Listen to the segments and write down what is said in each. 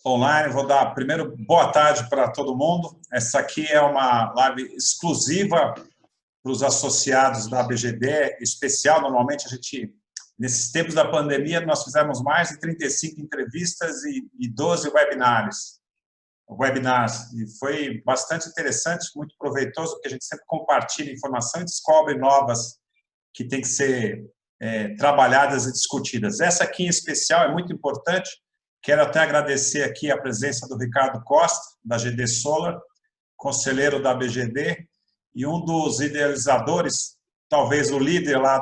online. Vou dar primeiro boa tarde para todo mundo. Essa aqui é uma live exclusiva para os associados da BGD, especial. Normalmente, nesses tempos da pandemia, nós fizemos mais de 35 entrevistas e 12 webinars. E foi bastante interessante, muito proveitoso, porque a gente sempre compartilha informação e descobre novas que têm que ser trabalhadas e discutidas. Essa aqui, em especial, é muito importante. Quero até agradecer aqui a presença do Ricardo Costa, da GD Solar, conselheiro da BGD, e um dos idealizadores, talvez o líder lá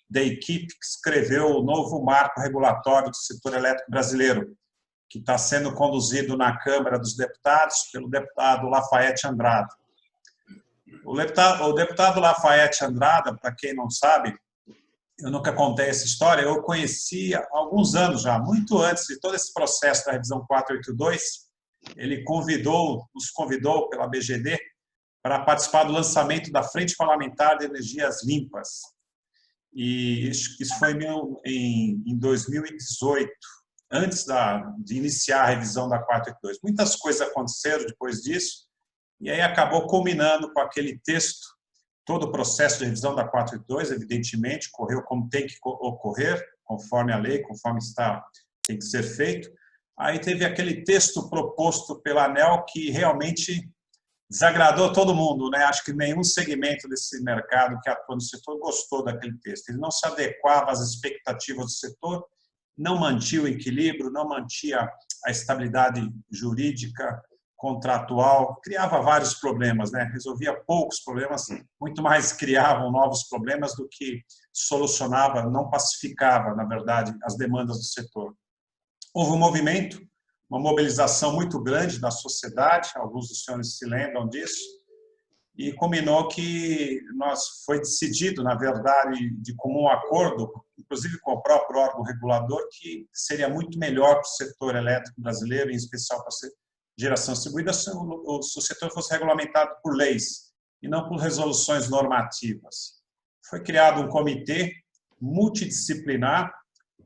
da equipe que escreveu o novo marco regulatório do setor elétrico brasileiro, que está sendo conduzido na Câmara dos Deputados pelo deputado Lafayette Andrada. O deputado Lafayette Andrada, para quem não sabe, eu nunca contei essa história, eu conheci há alguns anos já, muito antes de todo esse processo da revisão 482, ele nos convidou pela BGD para participar do lançamento da Frente Parlamentar de Energias Limpas. E isso foi em 2018, antes de iniciar a revisão da 482. Muitas coisas aconteceram depois disso, e aí acabou culminando com aquele texto. Todo o processo de revisão da 482, evidentemente, correu como tem que ocorrer, conforme a lei, conforme tem que ser feito. Aí teve aquele texto proposto pela ANEEL que realmente desagradou todo mundo, né? Acho que nenhum segmento desse mercado que atua no setor gostou daquele texto. Ele não se adequava às expectativas do setor, não mantinha o equilíbrio, não mantinha a estabilidade jurídica, contratual, criava vários problemas, né? Resolvia poucos problemas, muito mais criavam novos problemas do que solucionava, não pacificava, na verdade, as demandas do setor. Houve um movimento, uma mobilização muito grande da sociedade, alguns dos senhores se lembram disso, e culminou que foi decidido, na verdade, de comum acordo, inclusive com o próprio órgão regulador, que seria muito melhor para o setor elétrico brasileiro, em especial para geração distribuída, se o setor fosse regulamentado por leis e não por resoluções normativas. Foi criado um comitê multidisciplinar,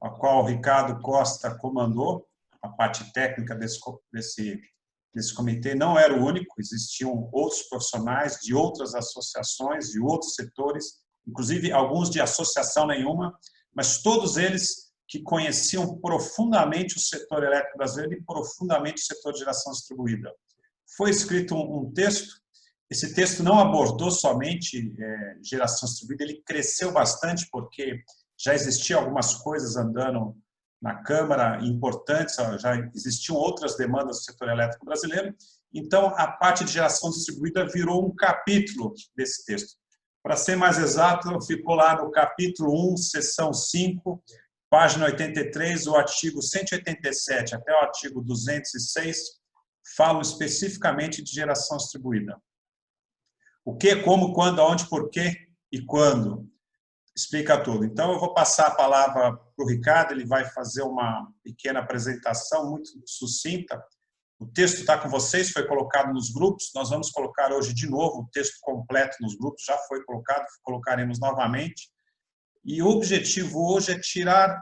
a qual o Ricardo Costa comandou, a parte técnica desse comitê não era o único, existiam outros profissionais de outras associações, de outros setores, inclusive alguns de associação nenhuma, mas todos eles que conheciam profundamente o setor elétrico brasileiro e profundamente o setor de geração distribuída. Foi escrito um texto, esse texto não abordou somente geração distribuída, ele cresceu bastante porque já existiam algumas coisas andando na Câmara, importantes, já existiam outras demandas do setor elétrico brasileiro, então a parte de geração distribuída virou um capítulo desse texto. Para ser mais exato, ficou lá no capítulo 1, seção 5, página 83, o artigo 187 até o artigo 206 falam especificamente de geração distribuída. O que, como, quando, aonde, por quê e quando. Explica tudo. Então, eu vou passar a palavra para o Ricardo, ele vai fazer uma pequena apresentação muito sucinta. O texto está com vocês, foi colocado nos grupos, nós vamos colocar hoje de novo o texto completo nos grupos, já foi colocado, colocaremos novamente. E o objetivo hoje é tirar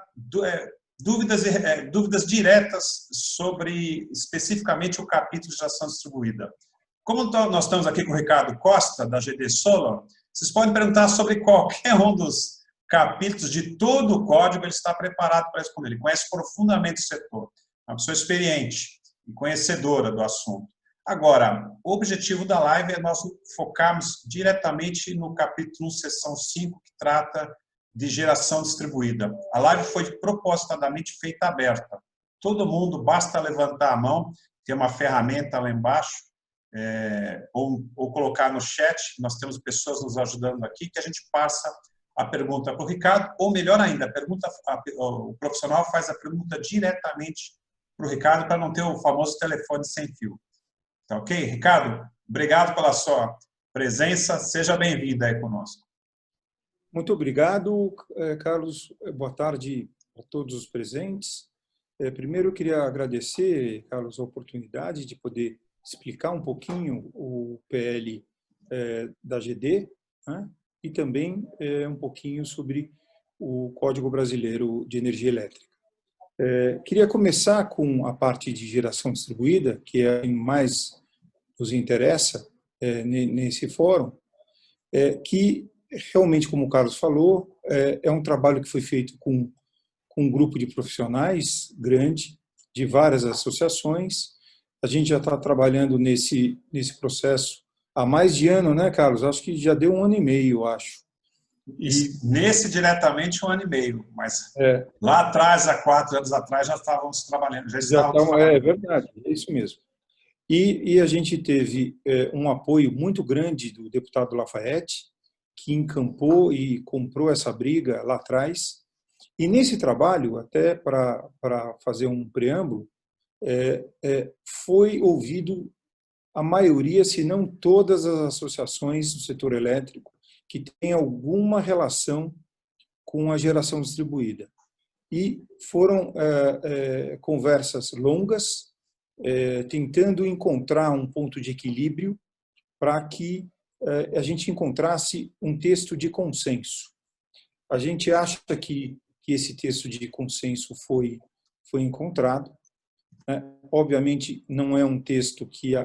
dúvidas diretas sobre, especificamente, o capítulo de geração distribuída. Como nós estamos aqui com o Ricardo Costa, da GD Solar, vocês podem perguntar sobre qualquer um dos capítulos de todo o código, ele está preparado para responder. Ele conhece profundamente o setor, é uma pessoa experiente e conhecedora do assunto. Agora, o objetivo da live é nós focarmos diretamente no capítulo 1, seção 5, que trata de geração distribuída. A live foi propositadamente feita aberta. Todo mundo, basta levantar a mão, tem uma ferramenta lá embaixo, ou colocar no chat, nós temos pessoas nos ajudando aqui, que a gente passa a pergunta para o Ricardo, ou melhor ainda, o profissional faz a pergunta diretamente para o Ricardo, para não ter o famoso telefone sem fio. Tá ok? Ricardo, obrigado pela sua presença, seja bem-vindo aí conosco. Muito obrigado, Carlos. Boa tarde a todos os presentes. Primeiro, eu queria agradecer, Carlos, a oportunidade de poder explicar um pouquinho o PL da GD, né? E também um pouquinho sobre o Código Brasileiro de Energia Elétrica. Queria começar com a parte de geração distribuída, que é a que mais nos interessa nesse fórum, que realmente, como o Carlos falou, é um trabalho que foi feito com um grupo de profissionais grande, de várias associações. A gente já está trabalhando nesse processo há mais de ano, né, Carlos? Acho que já deu 1 ano e meio, eu acho. Nesse diretamente 1 ano e meio, mas É, lá atrás, há 4 anos atrás, já estávamos trabalhando, já já estávamos está, é trabalhando. verdade, é isso mesmo. E a gente teve um apoio muito grande do deputado Lafayette, que encampou e comprou essa briga lá atrás. E nesse trabalho, até para fazer um preâmbulo, foi ouvido a maioria, se não todas as associações do setor elétrico que têm alguma relação com a geração distribuída. E foram conversas longas, tentando encontrar um ponto de equilíbrio para que a gente encontrasse um texto de consenso. A gente acha que esse texto de consenso foi encontrado. Obviamente, não é um texto que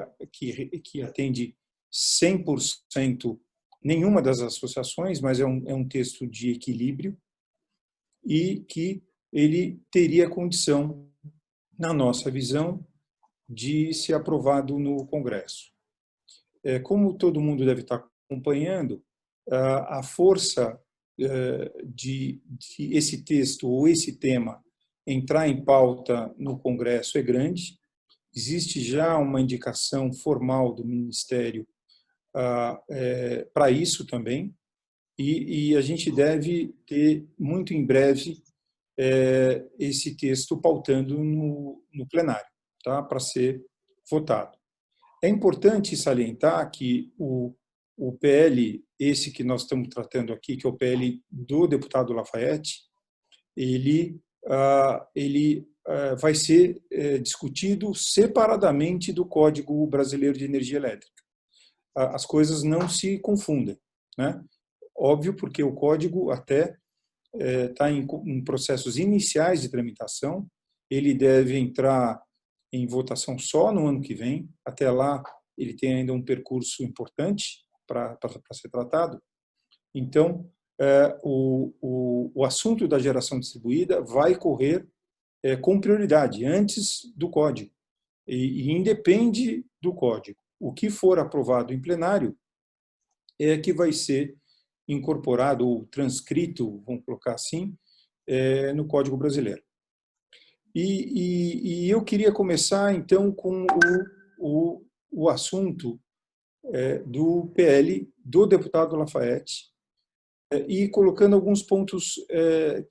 atende 100% nenhuma das associações, mas é um texto de equilíbrio e que ele teria condição, na nossa visão, de ser aprovado no Congresso. Como todo mundo deve estar acompanhando, a força de esse texto ou esse tema entrar em pauta no Congresso é grande. Existe já uma indicação formal do Ministério para isso também, e a gente deve ter, muito em breve, esse texto pautando no plenário, tá? Para ser votado. É importante salientar que o PL, esse que nós estamos tratando aqui, que é o PL do deputado Lafayette, ele vai ser discutido separadamente do Código Brasileiro de Energia Elétrica. As coisas não se confundem, né? Óbvio, porque o código até está em processos iniciais de tramitação, ele deve entrar em votação só no ano que vem. Até lá, ele tem ainda um percurso importante para ser tratado. Então, o assunto da geração distribuída vai correr com prioridade, antes do código, e independe do código. O que for aprovado em plenário é que vai ser incorporado ou transcrito, vamos colocar assim, no Código Brasileiro. E eu queria começar, então, com o assunto do PL do deputado Lafayette e colocando alguns pontos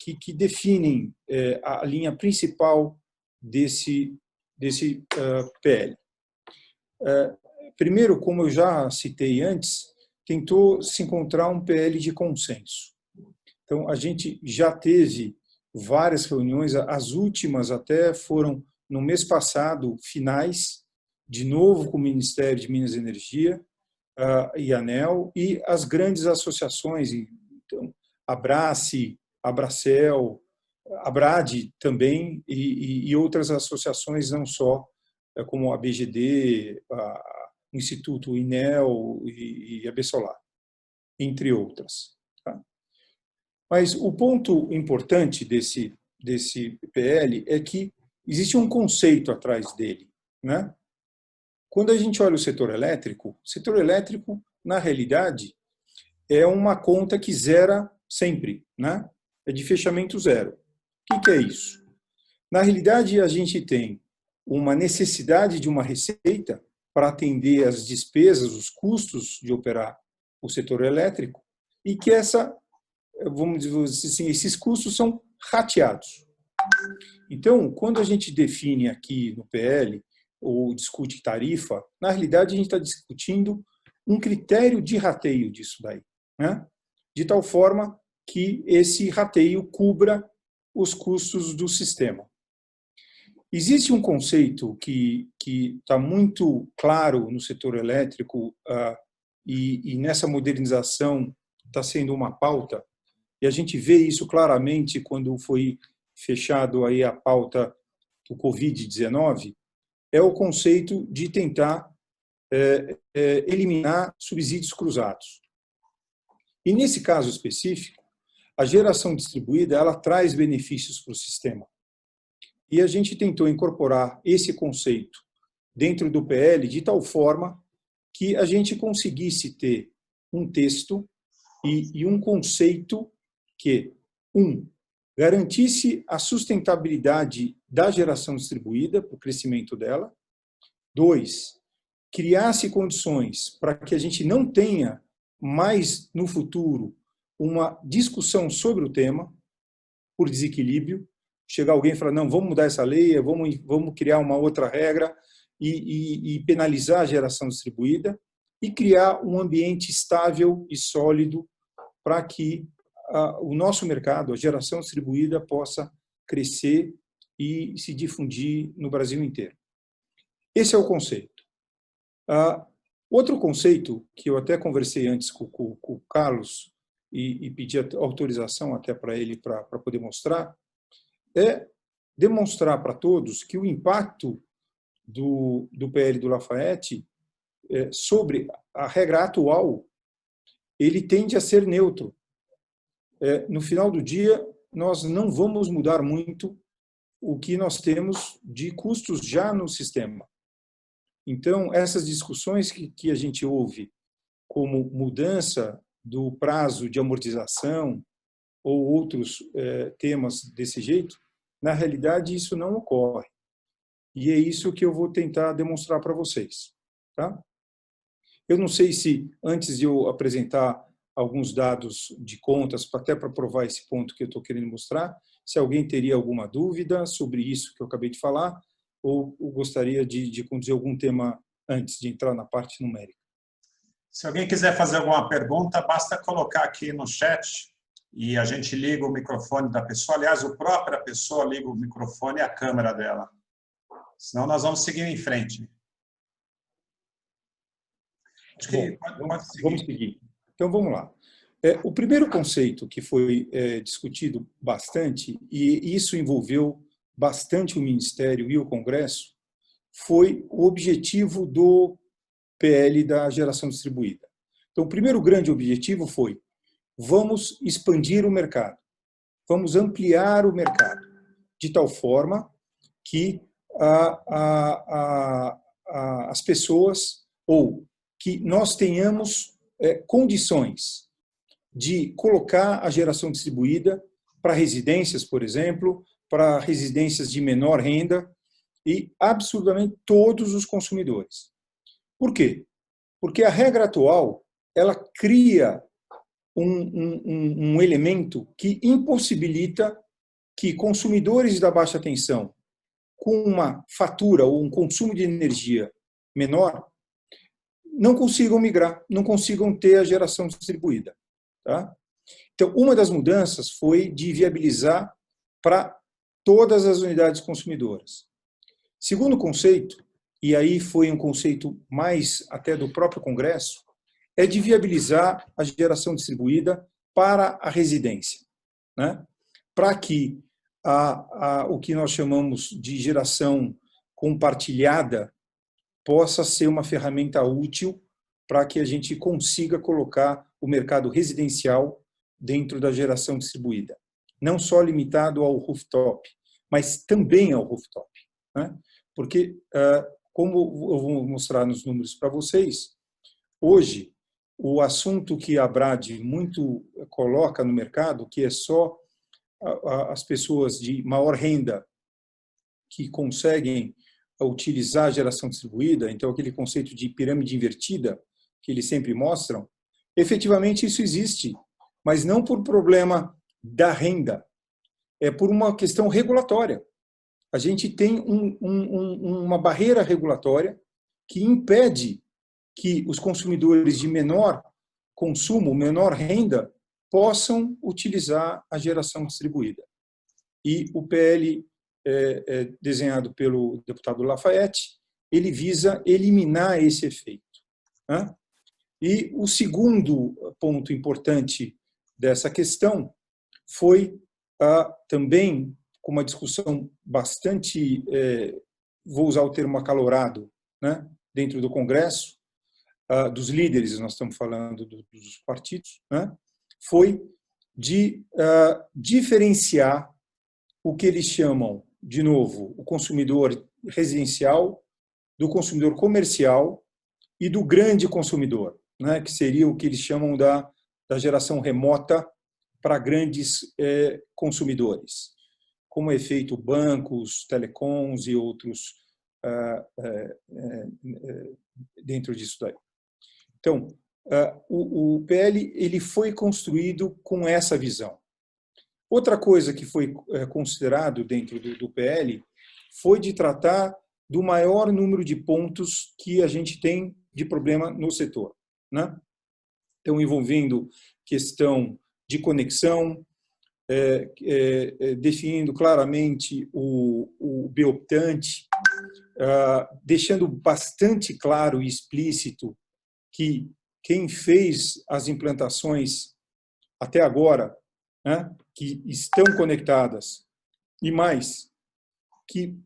que definem a linha principal desse PL. Primeiro, como eu já citei antes, tentou se encontrar um PL de consenso. Então, a gente já teve várias reuniões, as últimas até foram no mês passado, finais, de novo com o Ministério de Minas e Energia e ANEEL, e as grandes associações, então, a Abrace, a Abracel, a Brade também, e outras associações, não só como a BGD, o Instituto INEL e a Bessolar, entre outras. Tá? Mas o ponto importante desse PL é que existe um conceito atrás dele, né? Quando a gente olha o setor elétrico, na realidade, é uma conta que zera sempre, né? É de fechamento zero. O que é isso? Na realidade, a gente tem uma necessidade de uma receita para atender as despesas, os custos de operar o setor elétrico, e que vamos dizer assim, esses custos são rateados. Então, quando a gente define aqui no PL ou discute tarifa, na realidade a gente está discutindo um critério de rateio disso daí, né? De tal forma que esse rateio cubra os custos do sistema. Existe um conceito que está muito claro no setor elétrico e nessa modernização está sendo uma pauta, e a gente vê isso claramente quando foi fechado aí a pauta do Covid-19, é o conceito de tentar eliminar subsídios cruzados. E nesse caso específico, a geração distribuída ela traz benefícios para o sistema. E a gente tentou incorporar esse conceito dentro do PL de tal forma que a gente conseguisse ter um texto e um conceito que, garantisse a sustentabilidade da geração distribuída, para o crescimento dela. 2, criasse condições para que a gente não tenha mais no futuro uma discussão sobre o tema, por desequilíbrio. Chegar alguém e falar, não, vamos mudar essa lei, vamos criar uma outra regra e penalizar a geração distribuída e criar um ambiente estável e sólido para que o nosso mercado, a geração distribuída, possa crescer e se difundir no Brasil inteiro. Esse é o conceito. Outro conceito, que eu até conversei antes com o Carlos e pedi autorização até para ele para poder mostrar, é demonstrar para todos que o impacto do PL do Lafayette sobre a regra atual, ele tende a ser neutro. No final do dia, nós não vamos mudar muito o que nós temos de custos já no sistema. Então, essas discussões que a gente ouve como mudança do prazo de amortização ou outros temas desse jeito, na realidade, isso não ocorre. E é isso que eu vou tentar demonstrar para vocês. Tá? Eu não sei se, antes de eu apresentar alguns dados de contas, até para provar esse ponto que eu estou querendo mostrar, se alguém teria alguma dúvida sobre isso que eu acabei de falar, ou gostaria de conduzir algum tema antes de entrar na parte numérica. Se alguém quiser fazer alguma pergunta, basta colocar aqui no chat e a gente liga o microfone da pessoa. Aliás, a própria pessoa liga o microfone e a câmera dela. Senão nós vamos seguir em frente. Acho que pode seguir. Vamos seguir. Então, vamos lá. O primeiro conceito que foi discutido bastante, e isso envolveu bastante o Ministério e o Congresso, foi o objetivo do PL da geração distribuída. Então, o primeiro grande objetivo foi: vamos expandir o mercado, vamos ampliar o mercado, de tal forma que as pessoas, ou que nós tenhamos condições de colocar a geração distribuída para residências, por exemplo, para residências de menor renda e absolutamente todos os consumidores. Por quê? Porque a regra atual ela cria um elemento que impossibilita que consumidores da baixa tensão com uma fatura ou um consumo de energia menor não consigam migrar, não consigam ter a geração distribuída. Tá? Então, uma das mudanças foi de viabilizar para todas as unidades consumidoras. Segundo conceito, e aí foi um conceito mais até do próprio Congresso, é de viabilizar a geração distribuída para a residência, né? Para que o que nós chamamos de geração compartilhada possa ser uma ferramenta útil para que a gente consiga colocar o mercado residencial dentro da geração distribuída. Não só limitado ao rooftop, mas também ao rooftop. Né? Porque, como eu vou mostrar nos números para vocês, hoje, o assunto que a Brad muito coloca no mercado, que é só as pessoas de maior renda que conseguem utilizar a geração distribuída, então aquele conceito de pirâmide invertida que eles sempre mostram, efetivamente isso existe, mas não por problema da renda, é por uma questão regulatória. A gente tem uma barreira regulatória que impede que os consumidores de menor consumo, menor renda, possam utilizar a geração distribuída. E o PL desenhado pelo deputado Lafayette, ele visa eliminar esse efeito. Né? E o segundo ponto importante dessa questão foi também com uma discussão bastante, vou usar o termo acalorado, né, dentro do Congresso, dos líderes, nós estamos falando dos partidos, né, foi de diferenciar o que eles chamam, de novo, o consumidor residencial, do consumidor comercial e do grande consumidor, né, que seria o que eles chamam da geração remota para grandes consumidores, como é feito bancos, telecoms e outros dentro disso daí. Então, o PL ele foi construído com essa visão. Outra coisa que foi considerado dentro do PL foi de tratar do maior número de pontos que a gente tem de problema no setor, né? Então, envolvendo questão de conexão, definindo claramente o bioptante, deixando bastante claro e explícito que quem fez as implantações até agora, né, que estão conectadas, e mais, que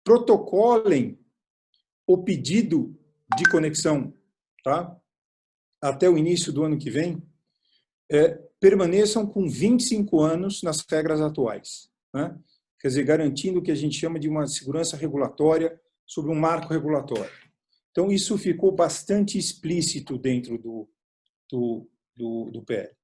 protocolem o pedido de conexão, tá, até o início do ano que vem, permaneçam com 25 anos nas regras atuais, né? Quer dizer, garantindo o que a gente chama de uma segurança regulatória sobre um marco regulatório. Então, isso ficou bastante explícito dentro do PL.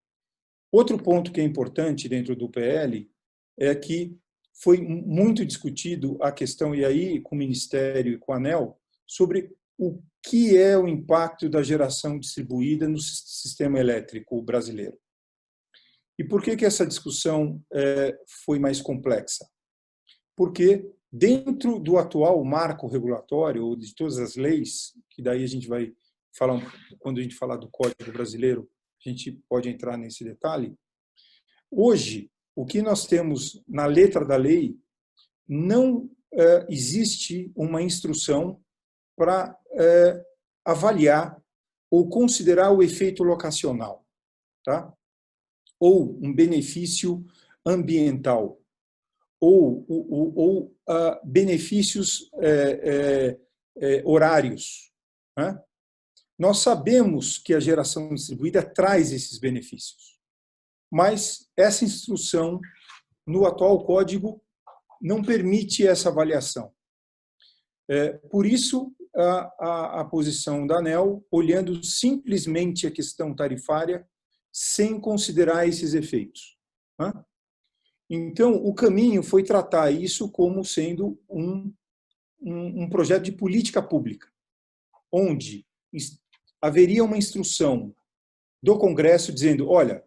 Outro ponto que é importante dentro do PL é que foi muito discutido a questão, e aí com o Ministério e com a ANEEL, sobre o que é o impacto da geração distribuída no sistema elétrico brasileiro. E por que essa discussão foi mais complexa? Porque dentro do atual marco regulatório, ou de todas as leis, que daí a gente vai falar, quando a gente falar do Código Brasileiro, a gente pode entrar nesse detalhe. Hoje, o que nós temos na letra da lei, não existe uma instrução para avaliar ou considerar o efeito locacional, tá? Ou um benefício ambiental, ou benefícios horários, né? Nós sabemos que a geração distribuída traz esses benefícios, mas essa instrução no atual código não permite essa avaliação. Por isso, a posição da ANEEL, olhando simplesmente a questão tarifária, sem considerar esses efeitos, né? Então, o caminho foi tratar isso como sendo um projeto de política pública, onde haveria uma instrução do Congresso dizendo, olha,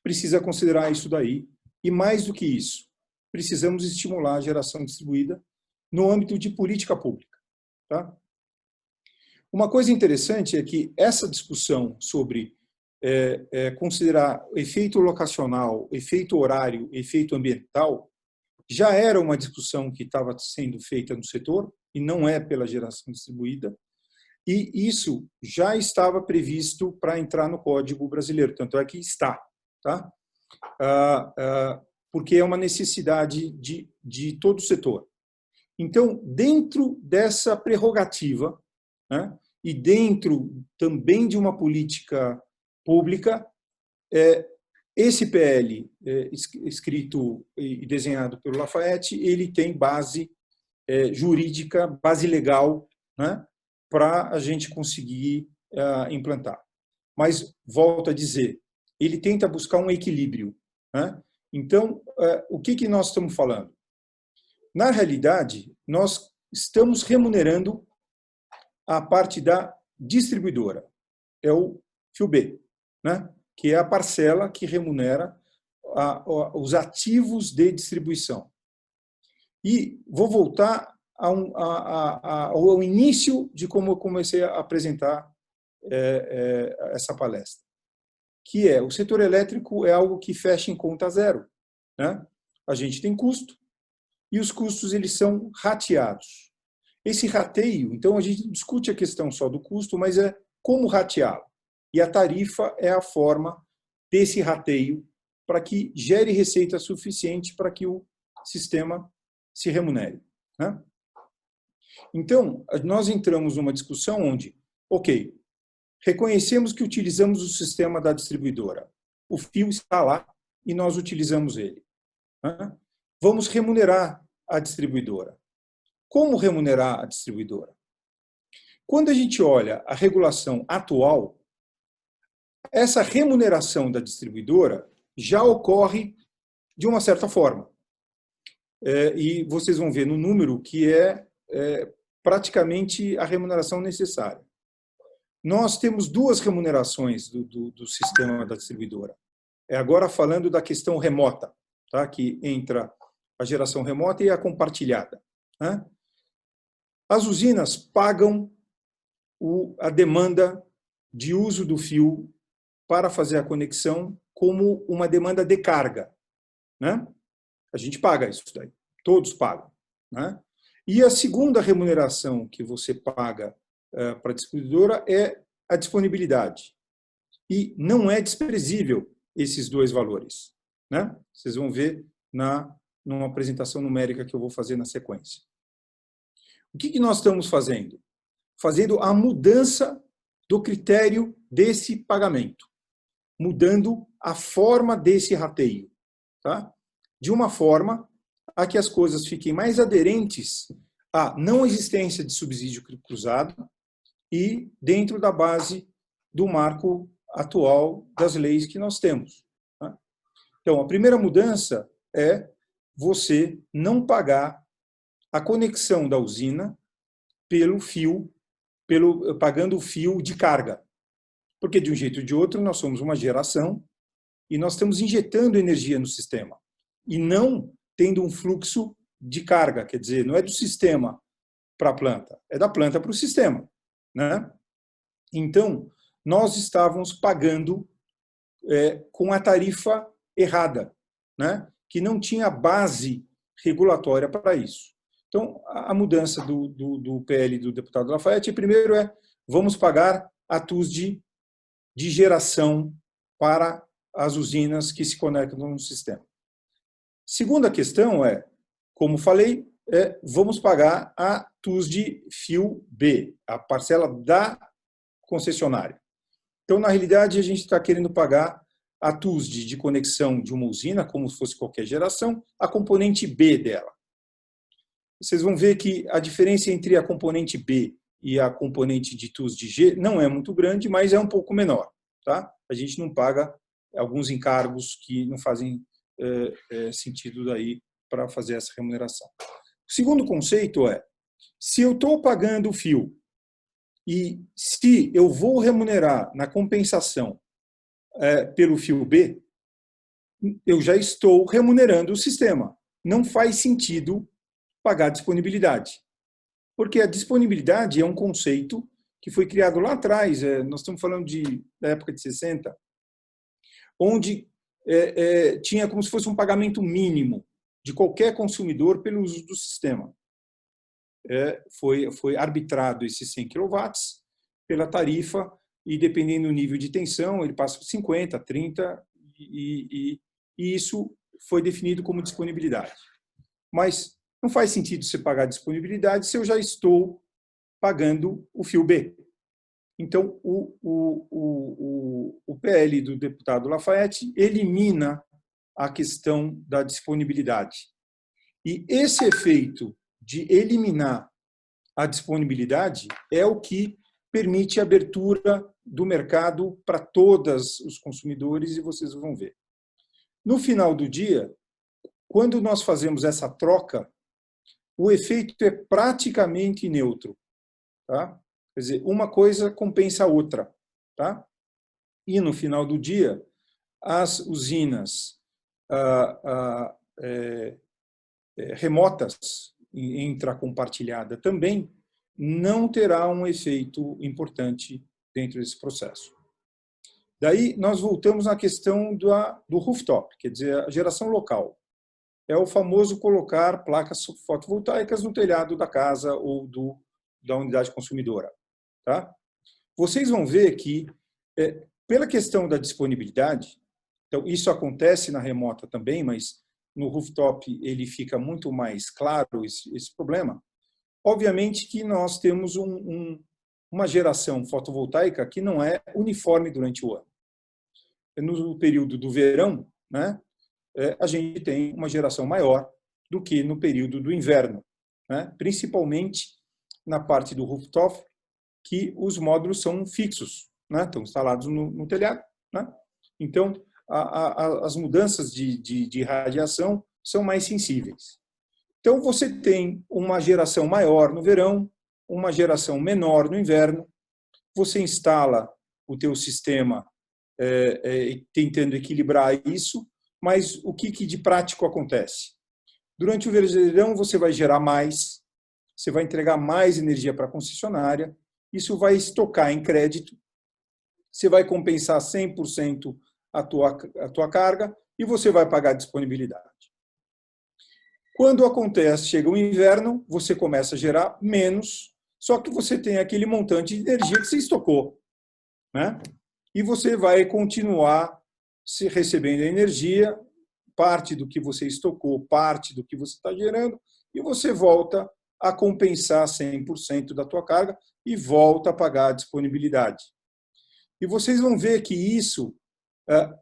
precisa considerar isso daí, e mais do que isso, precisamos estimular a geração distribuída no âmbito de política pública, tá? Uma coisa interessante é que essa discussão sobre considerar efeito locacional, efeito horário, efeito ambiental, já era uma discussão que estava sendo feita no setor, e não é pela geração distribuída, e isso já estava previsto para entrar no Código Brasileiro, tanto é que está, tá? Porque é uma necessidade de todo o setor. Então, dentro dessa prerrogativa, né, e dentro também de uma política pública, esse PL, escrito e desenhado pelo Lafayette, ele tem base jurídica, base legal, né, para a gente conseguir implantar. Mas, volto a dizer, ele tenta buscar um equilíbrio, né? Então, o que nós estamos falando? Na realidade, nós estamos remunerando a parte da distribuidora, é o fio B, né? Que é a parcela que remunera os ativos de distribuição. E vou voltar ao início de como eu comecei a apresentar essa palestra, que é o setor elétrico é algo que fecha em conta zero, né? A gente tem custo e os custos eles são rateados. Esse rateio, então a gente discute a questão só do custo, mas é como rateá-lo. E a tarifa é a forma desse rateio para que gere receita suficiente para que o sistema se remunere, né? Então, nós entramos numa discussão onde, ok, reconhecemos que utilizamos o sistema da distribuidora. O fio está lá e nós utilizamos ele, né? Vamos remunerar a distribuidora. Como remunerar a distribuidora? Quando a gente olha a regulação atual, essa remuneração da distribuidora já ocorre de uma certa forma. E vocês vão ver no número que é praticamente a remuneração necessária. Nós temos duas remunerações do sistema da distribuidora. Agora falando da questão remota, tá? Que entra a geração remota e a compartilhada, né? As usinas pagam a demanda de uso do fio para fazer a conexão como uma demanda de carga, né? A gente paga isso daí, todos pagam, né? E a segunda remuneração que você paga para a distribuidora é a disponibilidade. E não é desprezível esses dois valores, né? Vocês vão ver numa apresentação numérica que eu vou fazer na sequência. O que nós estamos fazendo? Fazendo a mudança do critério desse pagamento, mudando a forma desse rateio, tá? De uma forma a que as coisas fiquem mais aderentes à não existência de subsídio cruzado e dentro da base do marco atual das leis que nós temos, tá? Então, a primeira mudança é você não pagar a conexão da usina pelo fio, pagando o fio de carga. Porque, de um jeito ou de outro, nós somos uma geração e nós estamos injetando energia no sistema e não tendo um fluxo de carga, quer dizer, não é do sistema para a planta, é da planta para o sistema, né? Então, nós estávamos pagando com a tarifa errada, né? Que não tinha base regulatória para isso. Então, a mudança do PL do deputado Lafayette, primeiro vamos pagar a TUSD de geração para as usinas que se conectam no sistema. Segunda questão como falei, vamos pagar a TUSD fio B, a parcela da concessionária. Então, na realidade, a gente está querendo pagar a TUSD de conexão de uma usina, como se fosse qualquer geração, a componente B dela. Vocês vão ver que a diferença entre a componente B e a componente de TUSD G não é muito grande, mas é um pouco menor, tá? A gente não paga alguns encargos que não fazem sentido daí para fazer essa remuneração. O segundo conceito se eu estou pagando o fio e se eu vou remunerar na compensação pelo fio B, eu já estou remunerando o sistema. Não faz sentido pagar a disponibilidade. Porque a disponibilidade é um conceito que foi criado lá atrás, nós estamos falando da época de 60, onde tinha como se fosse um pagamento mínimo de qualquer consumidor pelo uso do sistema. Foi arbitrado esses 100 kW pela tarifa e, dependendo do nível de tensão, ele passa por 50, 30, e isso foi definido como disponibilidade. Mas não faz sentido você pagar a disponibilidade se eu já estou pagando o fio B. Então, o PL do deputado Lafayette elimina a questão da disponibilidade. E esse efeito de eliminar a disponibilidade é o que permite a abertura do mercado para todos os consumidores, e vocês vão ver. No final do dia, quando nós fazemos essa troca, o efeito é praticamente neutro, tá? Quer dizer, uma coisa compensa a outra, tá? E no final do dia, as usinas remotas, intracompartilhada também, não terá um efeito importante dentro desse processo. Daí, nós voltamos à questão do rooftop, quer dizer, a geração local. É o famoso colocar placas fotovoltaicas no telhado da casa ou da unidade consumidora, tá? Vocês vão ver que, pela questão da disponibilidade, então isso acontece na remota também, mas no rooftop ele fica muito mais claro esse problema. Obviamente que nós temos uma geração fotovoltaica que não é uniforme durante o ano. No período do verão, né, a gente tem uma geração maior do que no período do inverno, né, principalmente na parte do rooftop, que os módulos são fixos, né, estão instalados no telhado. Né? Então, as mudanças de radiação são mais sensíveis. Então, você tem uma geração maior no verão, uma geração menor no inverno, você instala o teu sistema tentando equilibrar isso, mas o que de prático acontece? Durante o verão, você vai gerar mais, você vai entregar mais energia para a concessionária, isso vai estocar em crédito, você vai compensar 100% a tua carga e você vai pagar a disponibilidade. Quando acontece, chega o inverno, você começa a gerar menos, só que você tem aquele montante de energia que você estocou, né? E você vai continuar se recebendo a energia, parte do que você estocou, parte do que você está gerando, e você volta a compensar 100% da tua carga e volta a pagar a disponibilidade. E vocês vão ver que isso,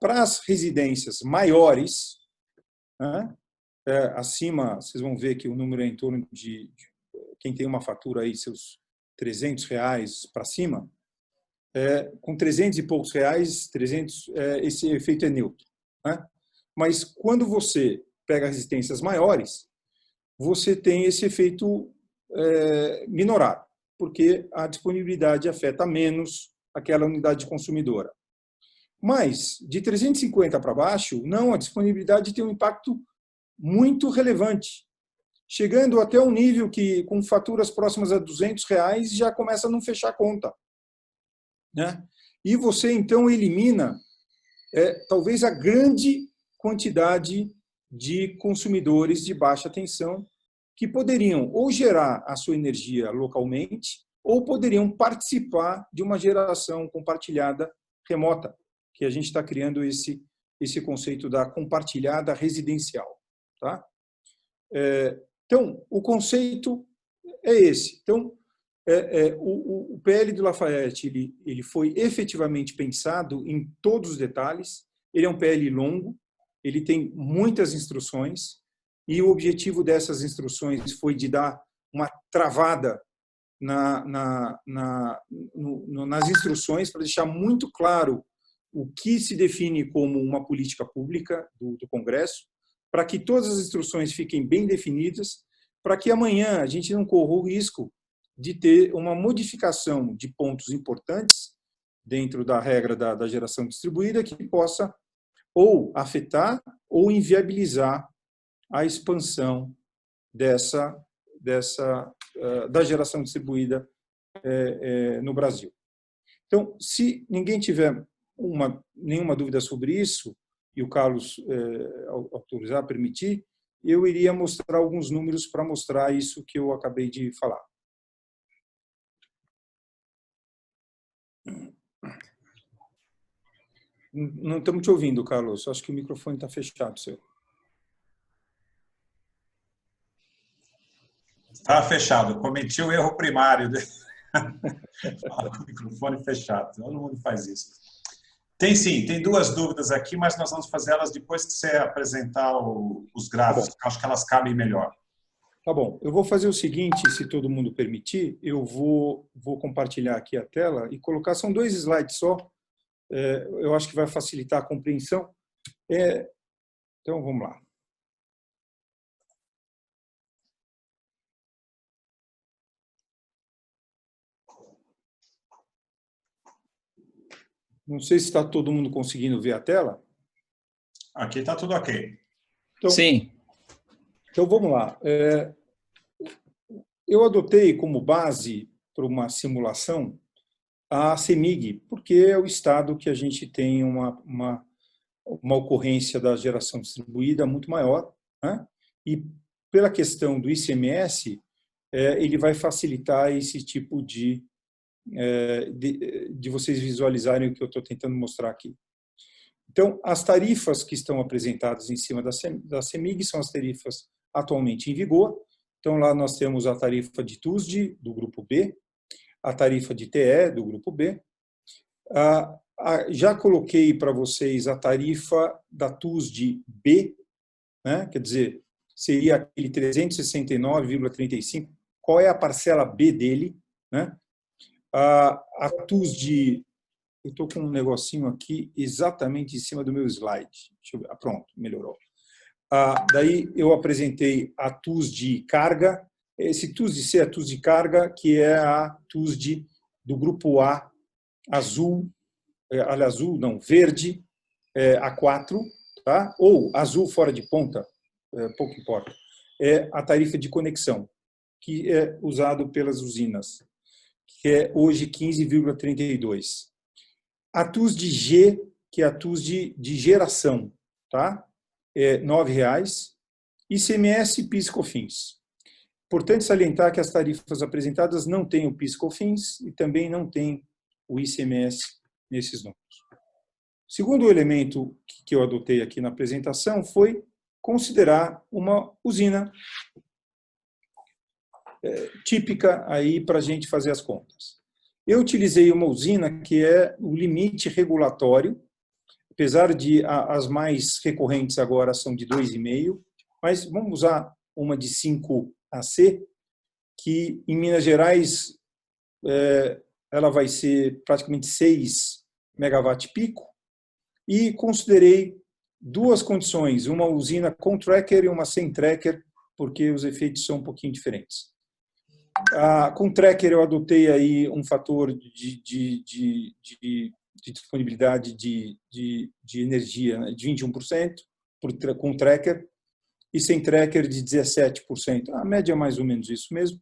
para as residências maiores, né, acima, vocês vão ver que o número é em torno de quem tem uma fatura aí, seus R$300 para cima, com 300 e poucos reais, 300, esse efeito é neutro. Né? Mas quando você pega resistências maiores, você tem esse efeito minorado, porque a disponibilidade afeta menos aquela unidade consumidora. Mas, de 350 para baixo, não, a disponibilidade tem um impacto muito relevante, chegando até um nível que, com faturas próximas a R$200, já começa a não fechar a conta. Né? E você, então, elimina talvez a grande quantidade de consumidores de baixa tensão que poderiam ou gerar a sua energia localmente ou poderiam participar de uma geração compartilhada remota, que a gente está criando esse conceito da compartilhada residencial. Tá? Então, o conceito é esse. Então, o PL do Lafayette ele foi efetivamente pensado em todos os detalhes. Ele é um PL longo, ele tem muitas instruções, e o objetivo dessas instruções foi de dar uma travada nas instruções para deixar muito claro o que se define como uma política pública do Congresso, para que todas as instruções fiquem bem definidas, para que amanhã a gente não corra o risco de ter uma modificação de pontos importantes dentro da regra da geração distribuída que possa ou afetar ou inviabilizar a expansão da geração distribuída no Brasil. Então, se ninguém tiver nenhuma dúvida sobre isso, e o Carlos autorizar, permitir, eu iria mostrar alguns números para mostrar isso que eu acabei de falar. Não estamos te ouvindo, Carlos. Acho que o microfone está fechado, seu. Está fechado. Cometi o erro primário. Fala com o microfone fechado. Todo mundo faz isso. Tem sim, tem duas dúvidas aqui, mas nós vamos fazer elas depois que você apresentar os gráficos, que acho que elas cabem melhor. Tá bom. Eu vou fazer o seguinte, se todo mundo permitir, eu vou compartilhar aqui a tela e colocar, são 2 slides só, eu acho que vai facilitar a compreensão. Então, vamos lá. Não sei se está todo mundo conseguindo ver a tela. Aqui está tudo ok. Então, sim. Então, vamos lá. Eu adotei como base para uma simulação a CEMIG, porque é o estado que a gente tem uma ocorrência da geração distribuída muito maior, né? E pela questão do ICMS, ele vai facilitar esse tipo de vocês visualizarem o que eu estou tentando mostrar aqui. Então, as tarifas que estão apresentadas em cima da CEMIG são as tarifas atualmente em vigor. Então, lá nós temos a tarifa de TUSD, do grupo B, a tarifa de TE, do grupo B. Já coloquei para vocês a tarifa da TUSD B, né? Quer dizer, seria aquele 369,35. Qual é a parcela B dele? Né? A TUSD, eu estou com um negocinho aqui exatamente em cima do meu slide. Deixa eu ver. Pronto, melhorou. Daí eu apresentei a TUSD carga. Esse TUSD C é a TUSD carga, que é a TUSD do grupo A, azul, azul não, verde, A4, tá? Ou azul fora de ponta, pouco importa. É a tarifa de conexão, que é usado pelas usinas, que é hoje 15,32. A TUSD G, que é a TUSD de geração, tá? É R$ 9,00. ICMS e PIS/COFINS. Importante salientar que as tarifas apresentadas não têm o PIS/COFINS e também não têm o ICMS nesses números. O segundo elemento que eu adotei aqui na apresentação foi considerar uma usina típica aí para a gente fazer as contas. Eu utilizei uma usina que é o limite regulatório, apesar de as mais recorrentes agora são de 2,5, mas vamos usar uma de 5 AC, que em Minas Gerais ela vai ser praticamente 6 megawatt pico, e considerei duas condições, uma usina com tracker e uma sem tracker, porque os efeitos são um pouquinho diferentes. Com tracker eu adotei aí um fator de disponibilidade de energia, né, de 21% com tracker, e sem tracker de 17%. A média é mais ou menos isso mesmo.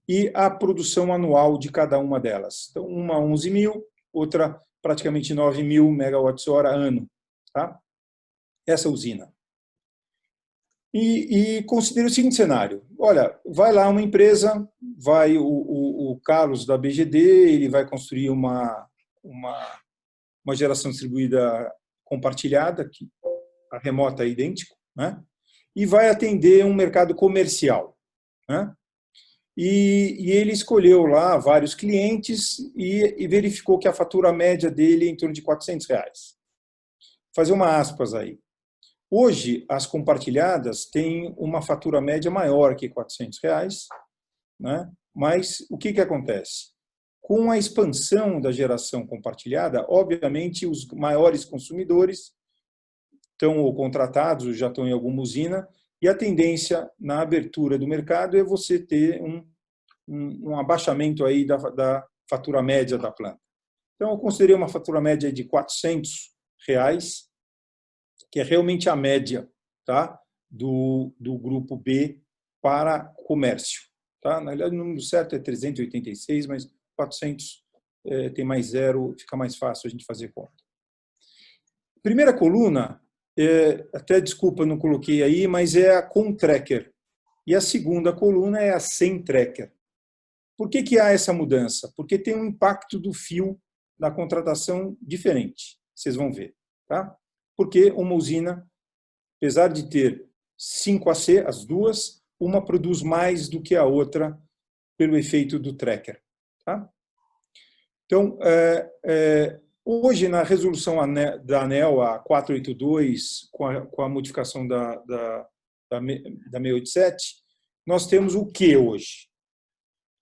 E a produção anual de cada uma delas. Então, uma 11.000, outra praticamente 9.000 megawatts-hora ano. Tá? Essa usina. E considere o seguinte cenário. Olha, vai lá uma empresa, vai o Carlos da BGD, ele vai construir uma geração distribuída compartilhada, que a remota é idêntico, né? E vai atender um mercado comercial, né? E ele escolheu lá vários clientes e verificou que a fatura média dele é em torno de R$400. Vou fazer uma aspas aí. Hoje, as compartilhadas têm uma fatura média maior que R$400, né? Mas o que acontece? Com a expansão da geração compartilhada, obviamente, os maiores consumidores estão contratados, já estão em alguma usina, e a tendência na abertura do mercado é você ter um abaixamento aí da fatura média da planta. Então, eu considerei uma fatura média de R$400, que é realmente a média, tá, do grupo B para comércio. Tá? Na realidade, o número certo é 386, mas 400 tem mais zero, fica mais fácil a gente fazer conta. Primeira coluna, até desculpa, não coloquei aí, mas é a com tracker. E a segunda coluna é a sem tracker. Por que há essa mudança? Porque tem um impacto do fio da contratação diferente. Vocês vão ver. Tá? Porque uma usina, apesar de ter 5 AC, as duas, uma produz mais do que a outra pelo efeito do tracker. Tá? Então, hoje, na resolução da ANEEL, a 482, com a modificação da 687, nós temos o que hoje?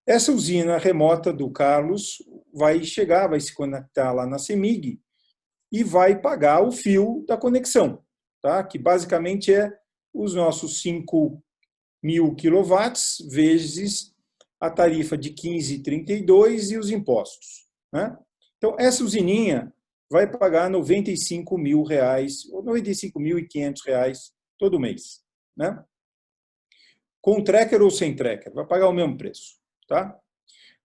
Essa usina remota do Carlos vai chegar, vai se conectar lá na CEMIG e vai pagar o fio da conexão, tá? Que basicamente é os nossos 5.000 quilowatts vezes a tarifa de 15,32 e os impostos, né? Então, essa usininha vai pagar R$95.000 ou R$95.500 todo mês, né? Com tracker ou sem tracker, vai pagar o mesmo preço, tá?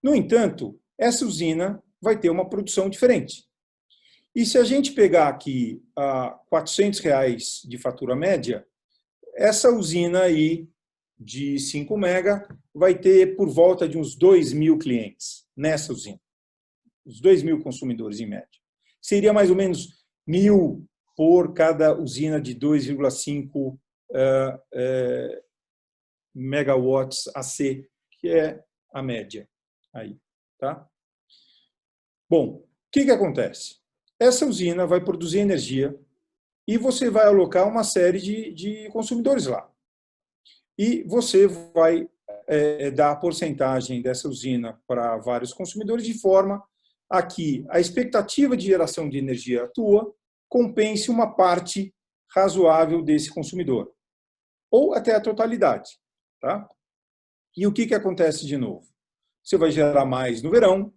No entanto, essa usina vai ter uma produção diferente. E se a gente pegar aqui R$400 de fatura média, essa usina aí de 5 mega vai ter por volta de uns 2.000 clientes nessa usina. Os 2.000 consumidores em média. Seria mais ou menos 1.000 por cada usina de 2,5 megawatts AC, que é a média aí, tá? Bom, o que acontece? Essa usina vai produzir energia e você vai alocar uma série de consumidores lá. E você vai dar a porcentagem dessa usina para vários consumidores de forma a que a expectativa de geração de energia tua compense uma parte razoável desse consumidor, ou até a totalidade. Tá? E o que acontece de novo? Você vai gerar mais no verão,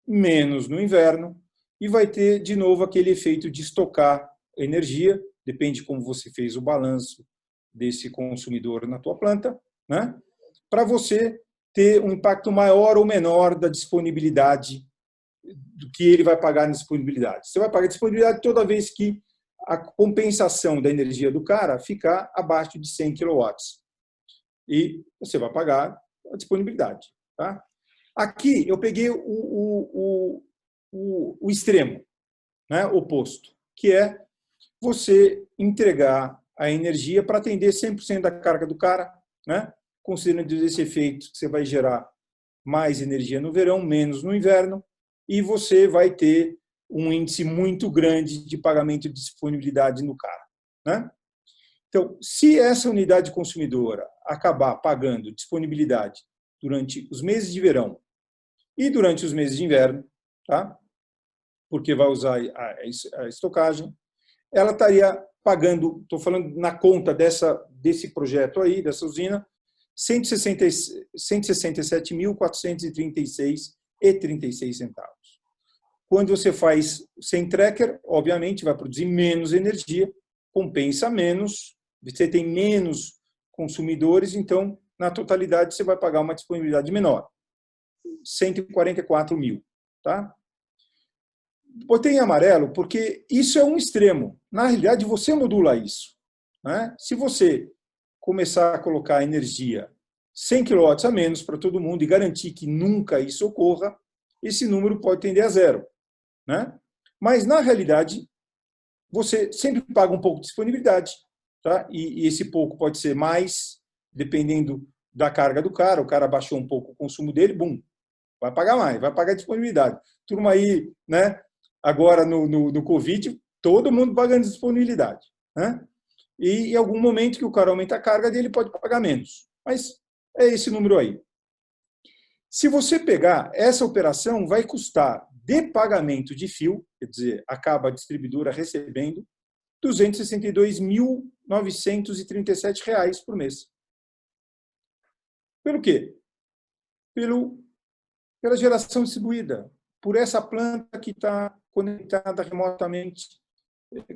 menos no inverno, e vai ter, de novo, aquele efeito de estocar energia, depende de como você fez o balanço desse consumidor na tua planta, né? Para você ter um impacto maior ou menor da disponibilidade, do que ele vai pagar na disponibilidade. Você vai pagar disponibilidade toda vez que a compensação da energia do cara ficar abaixo de 100 kW. E você vai pagar a disponibilidade. Tá? Aqui eu peguei o extremo, né, oposto, que é você entregar a energia para atender 100% da carga do cara, né, considerando esse efeito que você vai gerar mais energia no verão, menos no inverno, e você vai ter um índice muito grande de pagamento de disponibilidade no cara. Né? Então, se essa unidade consumidora acabar pagando disponibilidade durante os meses de verão e durante os meses de inverno, tá? Porque vai usar a estocagem, ela estaria pagando, estou falando na conta desse projeto aí, dessa usina, R$ 167.436,36 Quando você faz sem tracker, obviamente vai produzir menos energia, compensa menos, você tem menos consumidores, então, na totalidade, você vai pagar uma disponibilidade menor, 144 mil. Tá? Botei em amarelo porque isso é um extremo. Na realidade, você modula isso. Né? Se você começar a colocar energia 100 kW a menos para todo mundo e garantir que nunca isso ocorra, esse número pode tender a zero. Né? Mas, na realidade, você sempre paga um pouco de disponibilidade. Tá? E esse pouco pode ser mais, dependendo da carga do cara. O cara baixou um pouco o consumo dele, bum, vai pagar mais, vai pagar disponibilidade. Turma aí, né? Agora no Covid, todo mundo pagando disponibilidade. Né? E em algum momento que o cara aumenta a carga dele, pode pagar menos. Mas é esse número aí. Se você pegar essa operação, vai custar de pagamento de fio, quer dizer, acaba a distribuidora recebendo R$ 262.937 por mês. Pelo quê? Pela geração distribuída, por essa planta que está conectada remotamente,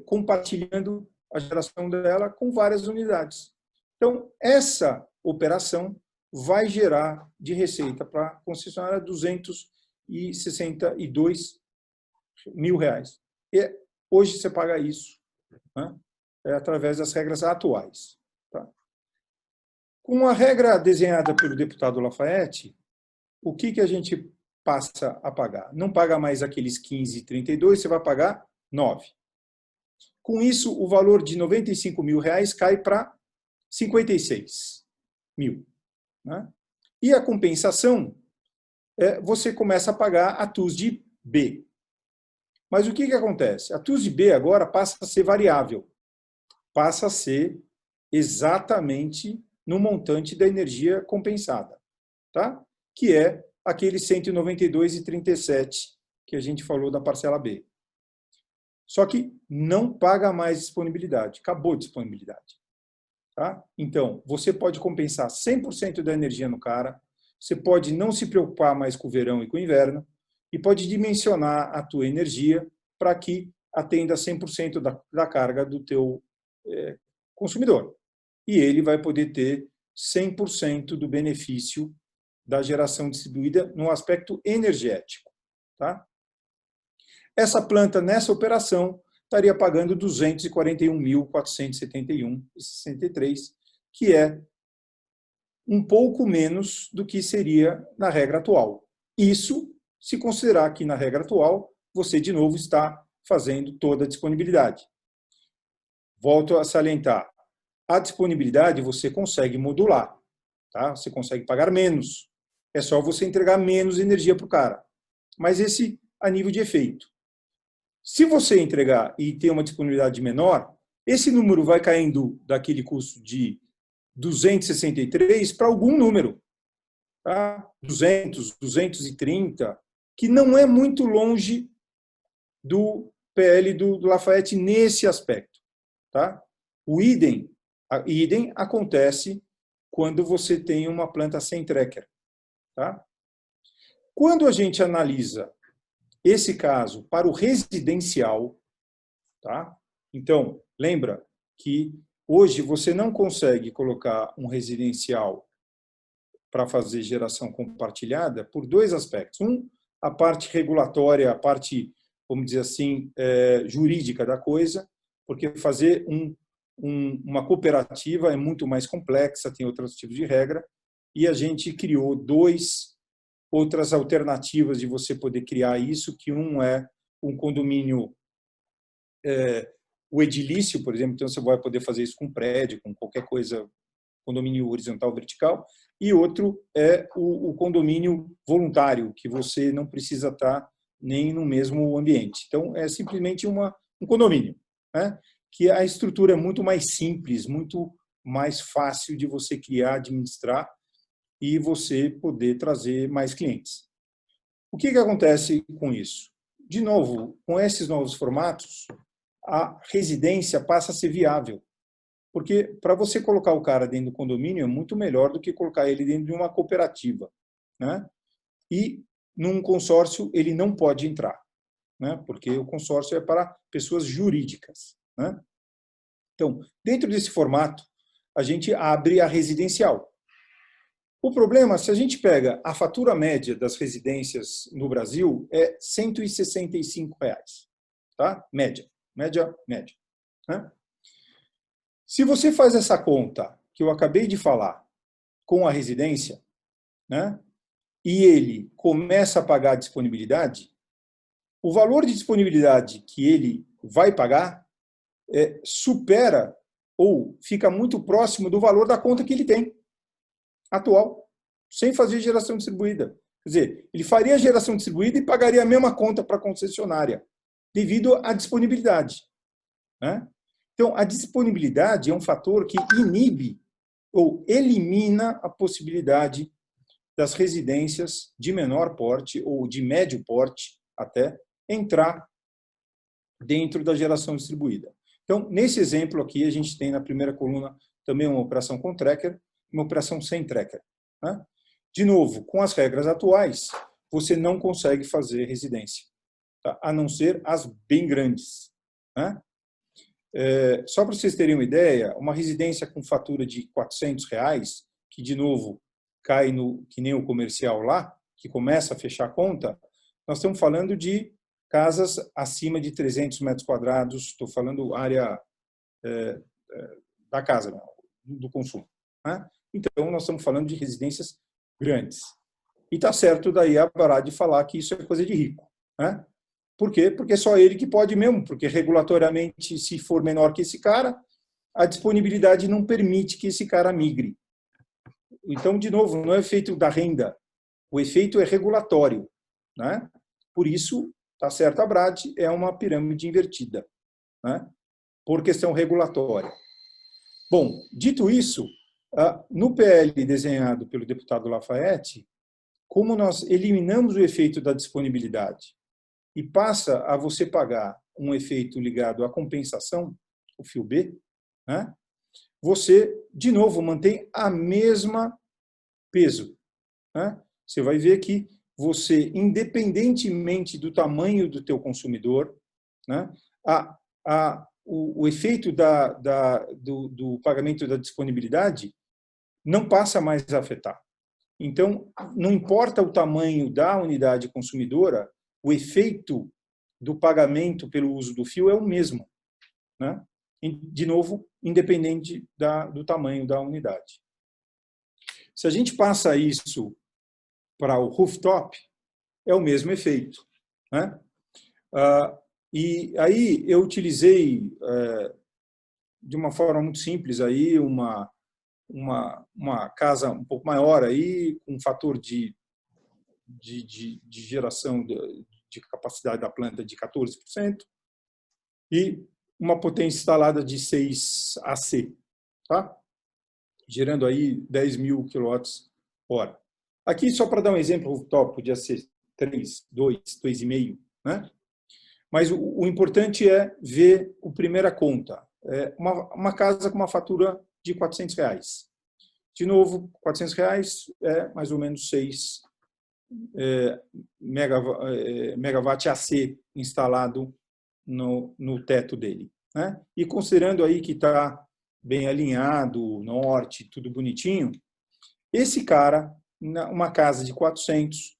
compartilhando a geração dela com várias unidades. Então, essa operação vai gerar de receita para a concessionária R$ 262 mil. E hoje você paga isso, né, através das regras atuais. Tá? Com a regra desenhada pelo deputado Lafayette, o que a gente passa a pagar? Não paga mais aqueles 15,32, você vai pagar 9. Com isso, o valor de R$ 95 mil cai para 56 mil. Né? E a compensação, você começa a pagar a TUS de B. Mas o que acontece? A TUS de B agora passa a ser variável. Passa a ser exatamente no montante da energia compensada. Tá? Que é aquele 192,37 que a gente falou da parcela B. Só que não paga mais disponibilidade, acabou a disponibilidade. Tá? Então, você pode compensar 100% da energia no cara, você pode não se preocupar mais com o verão e com o inverno, e pode dimensionar a tua energia para que atenda 100% da carga do teu consumidor. E ele vai poder ter 100% do benefício da geração distribuída no aspecto energético. Tá? Essa planta, nessa operação, estaria pagando R$ 241.471,63, que é um pouco menos do que seria na regra atual. Isso se considerar que, na regra atual, você, de novo, está fazendo toda a disponibilidade. Volto a salientar, a disponibilidade você consegue modular, tá? Você consegue pagar menos, é só você entregar menos energia para o cara. Mas esse a nível de efeito. Se você entregar e ter uma disponibilidade menor, esse número vai caindo daquele custo de 263 para algum número, tá? 200, 230, que não é muito longe do PL do Lafayette nesse aspecto, tá? O idem acontece quando você tem uma planta sem tracker, tá? Quando a gente analisa esse caso para o residencial, tá? Então, lembra que hoje você não consegue colocar um residencial para fazer geração compartilhada por dois aspectos. Um, a parte regulatória, a parte, vamos dizer assim, jurídica da coisa, porque fazer uma cooperativa é muito mais complexa, tem outros tipos de regra, e a gente criou outras alternativas de você poder criar isso, que um é um condomínio, o edilício, por exemplo, então você vai poder fazer isso com prédio, com qualquer coisa, condomínio horizontal, vertical, e outro é o condomínio voluntário, que você não precisa estar nem no mesmo ambiente. Então, é simplesmente um condomínio, né? Que a estrutura é muito mais simples, muito mais fácil de você criar, administrar e você poder trazer mais clientes. O que acontece com isso? De novo, com esses novos formatos, a residência passa a ser viável. Porque para você colocar o cara dentro do condomínio é muito melhor do que colocar ele dentro de uma cooperativa, né? E num consórcio ele não pode entrar, né? Porque o consórcio é para pessoas jurídicas, né? Então, dentro desse formato, a gente abre a residencial. O problema, se a gente pega a fatura média das residências no Brasil, é R$ 165, tá? Média, né? Se você faz essa conta que eu acabei de falar com a residência, né, e ele começa a pagar a disponibilidade, o valor de disponibilidade que ele vai pagar supera ou fica muito próximo do valor da conta que ele tem atual, sem fazer geração distribuída. Quer dizer, ele faria a geração distribuída e pagaria a mesma conta para a concessionária, devido à disponibilidade, né? Então, a disponibilidade é um fator que inibe ou elimina a possibilidade das residências de menor porte ou de médio porte até entrar dentro da geração distribuída. Então, nesse exemplo aqui, a gente tem na primeira coluna também uma operação com tracker e uma operação sem tracker, né? De novo, com as regras atuais, você não consegue fazer residência, tá? A não ser as bem grandes, né? Só para vocês terem uma ideia, uma residência com fatura de R$400, que, de novo, cai no que nem o comercial lá, que começa a fechar a conta, nós estamos falando de casas acima de 300 metros quadrados, estou falando área da casa, do consumo, né? Então, nós estamos falando de residências grandes. E está certo daí a parar de falar que isso é coisa de rico, né? Por quê? Porque é só ele que pode mesmo, porque regulatoriamente, se for menor que esse cara, a disponibilidade não permite que esse cara migre. Então, de novo, não é efeito da renda, o efeito é regulatório, né? Por isso, tá certo, a BRAD é uma pirâmide invertida, né? Por questão regulatória. Bom, dito isso, no PL desenhado pelo deputado Lafayette, como nós eliminamos o efeito da disponibilidade e passa a você pagar um efeito ligado à compensação, o fio B, né? Você, de novo, mantém a mesma peso, né? Você vai ver que você, independentemente do tamanho do teu consumidor, né, o efeito do pagamento da disponibilidade não passa mais a afetar. Então, não importa o tamanho da unidade consumidora, o efeito do pagamento pelo uso do fio é o mesmo, né? De novo, independente do tamanho da unidade. Se a gente passa isso para o rooftop, é o mesmo efeito, né? E aí eu utilizei, de uma forma muito simples, aí uma casa um pouco maior, aí, com um fator de geração de capacidade da planta de 14%, e uma potência instalada de 6 AC, tá? Gerando aí 10.000 kWh. Aqui, só para dar um exemplo, o rooftop podia ser 3, 2, 2,5, né? Mas o importante é ver a primeira conta. Uma casa com uma fatura de R$400. De novo, R$400 é mais ou menos 6 megawatt AC instalado no teto dele, né? E considerando aí que está bem alinhado, norte, tudo bonitinho, esse cara, uma casa de 400,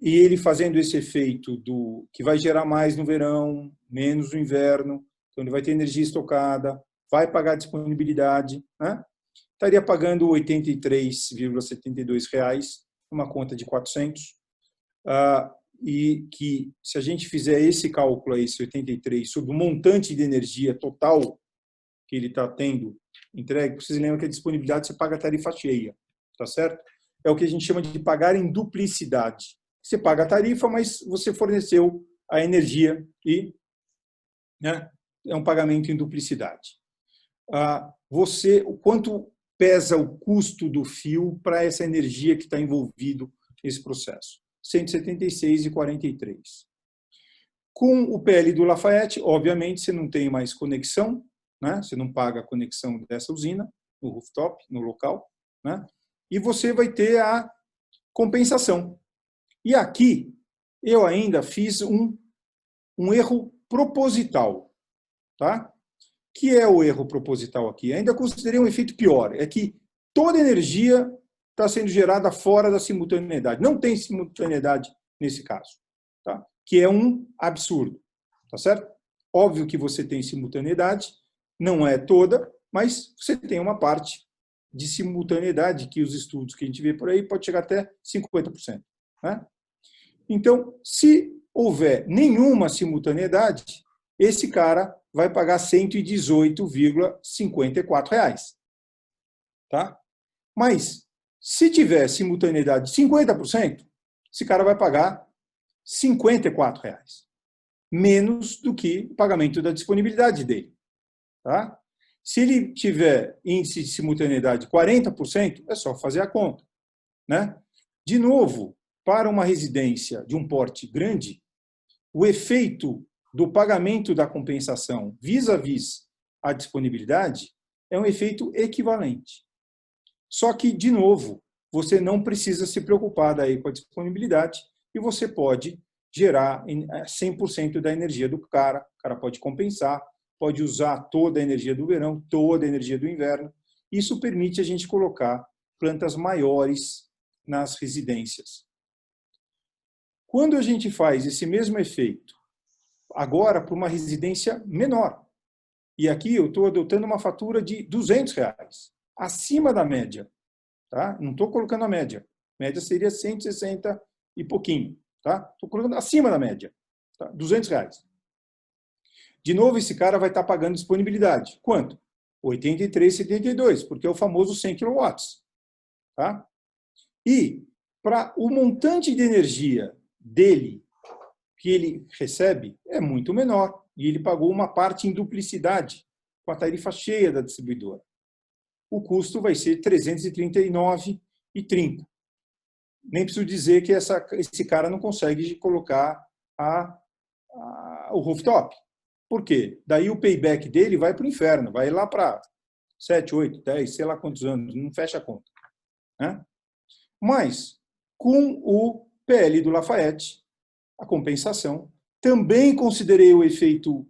e ele fazendo esse efeito que vai gerar mais no verão, menos no inverno, então ele vai ter energia estocada, vai pagar disponibilidade, né? Estaria pagando R$ 83,72, uma conta de 400, e que, se a gente fizer esse cálculo, esse 83, sobre o montante de energia total que ele está tendo entregue, vocês lembram que a disponibilidade você paga a tarifa cheia, tá certo? É o que a gente chama de pagar em duplicidade. Você paga a tarifa, mas você forneceu a energia e, né, é um pagamento em duplicidade. O quanto pesa o custo do fio para essa energia que está envolvido nesse processo? R$ 176,43. Com o PL do Lafayette, obviamente, você não tem mais conexão, né? Você não paga a conexão dessa usina no rooftop, no local, né? E você vai ter a compensação. E aqui eu ainda fiz um erro proposital, tá? Que é o erro proposital aqui? Ainda considerei um efeito pior, é que toda energia está sendo gerada fora da simultaneidade. Não tem simultaneidade nesse caso, tá? Que é um absurdo, tá certo? Óbvio que você tem simultaneidade, não é toda, mas você tem uma parte de simultaneidade que os estudos que a gente vê por aí pode chegar até 50%, né? Então, se houver nenhuma simultaneidade, esse cara vai pagar R$ 118,54. Tá? Mas, se tiver simultaneidade de 50%, esse cara vai pagar R$ 54, menos do que o pagamento da disponibilidade dele. Tá? Se ele tiver índice de simultaneidade de 40%, é só fazer a conta, né? De novo, para uma residência de um porte grande, o efeito do pagamento da compensação vis-à-vis a disponibilidade é um efeito equivalente. Só que, de novo, você não precisa se preocupar daí com a disponibilidade e você pode gerar 100% da energia do cara. O cara pode compensar, pode usar toda a energia do verão, toda a energia do inverno. Isso permite a gente colocar plantas maiores nas residências. Quando a gente faz esse mesmo efeito, agora para uma residência menor, e aqui eu estou adotando uma fatura de R$ 200, acima da média, tá? Não estou colocando a média. A média seria 160 e pouquinho, tá? Estou colocando acima da média, tá? R$ 200. De novo, esse cara vai estar pagando disponibilidade. Quanto? R$ 83,72, porque é o famoso 100 kW, tá? E para o montante de energia dele que ele recebe é muito menor, e ele pagou uma parte em duplicidade com a tarifa cheia da distribuidora. O custo vai ser R$ 339,30. Nem preciso dizer que esse cara não consegue colocar o rooftop. Por quê? Daí o payback dele vai para o inferno, vai lá para 7, 8, 10, sei lá quantos anos, não fecha a conta, né? Mas, com o PL do Lafayette, a compensação, também considerei o efeito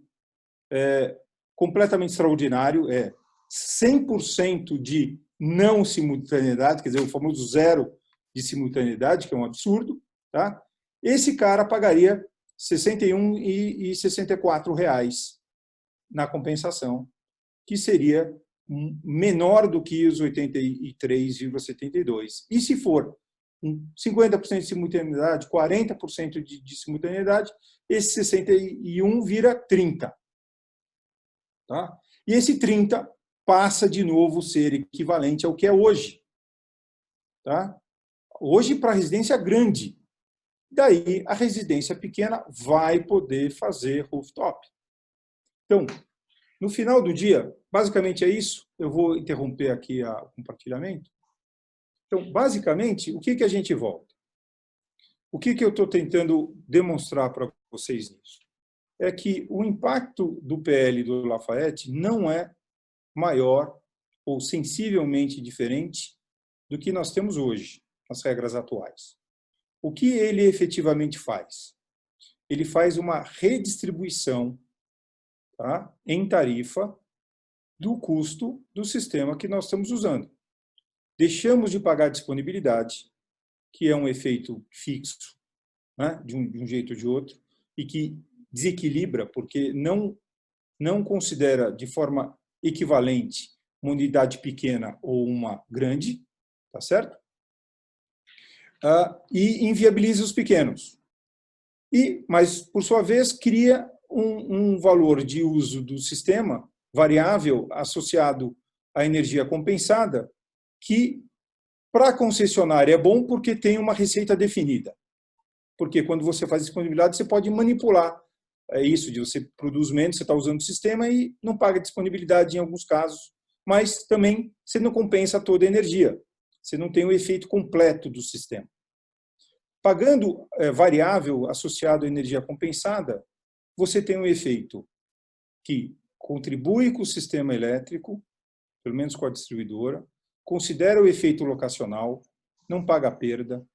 completamente extraordinário, 100% de não simultaneidade, quer dizer, o famoso zero de simultaneidade, que é um absurdo, tá? Esse cara pagaria R$ 61,64 na compensação, que seria menor do que os 83,72. E se for 50% de simultaneidade, 40% de simultaneidade, esse 61 vira 30. Tá? E esse 30 passa de novo a ser equivalente ao que é hoje. Tá? Hoje, para a residência grande. Daí, a residência pequena vai poder fazer rooftop. Então, no final do dia, basicamente é isso. Eu vou interromper aqui o compartilhamento. Então, basicamente, o que a gente volta? O que eu estou tentando demonstrar para vocês nisso? É que o impacto do PL do Lafayette não é maior ou sensivelmente diferente do que nós temos hoje, nas regras atuais. O que ele efetivamente faz? Ele faz uma redistribuição, tá, em tarifa do custo do sistema que nós estamos usando. Deixamos de pagar disponibilidade, que é um efeito fixo, né, de um jeito ou de outro, e que desequilibra, porque não considera de forma equivalente uma unidade pequena ou uma grande, tá certo? E inviabiliza os pequenos. Mas, por sua vez, cria um valor de uso do sistema variável associado à energia compensada, que, para a concessionária, é bom porque tem uma receita definida. Porque quando você faz disponibilidade, você pode manipular isso, de você produz menos, você está usando o sistema e não paga disponibilidade em alguns casos, mas também você não compensa toda a energia. Você não tem o efeito completo do sistema. Pagando variável associado à energia compensada, você tem um efeito que contribui com o sistema elétrico, pelo menos com a distribuidora, considera o efeito locacional, não paga a perda,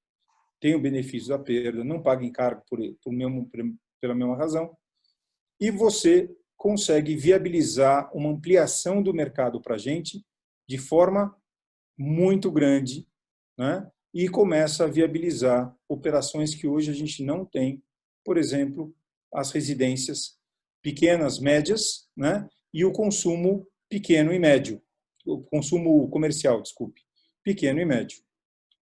tem o benefício da perda, não paga encargo pela mesma razão, e você consegue viabilizar uma ampliação do mercado para a gente de forma muito grande, né? E começa a viabilizar operações que hoje a gente não tem, por exemplo, as residências pequenas, médias, né? E o consumo pequeno e médio, o consumo comercial, desculpe, pequeno e médio.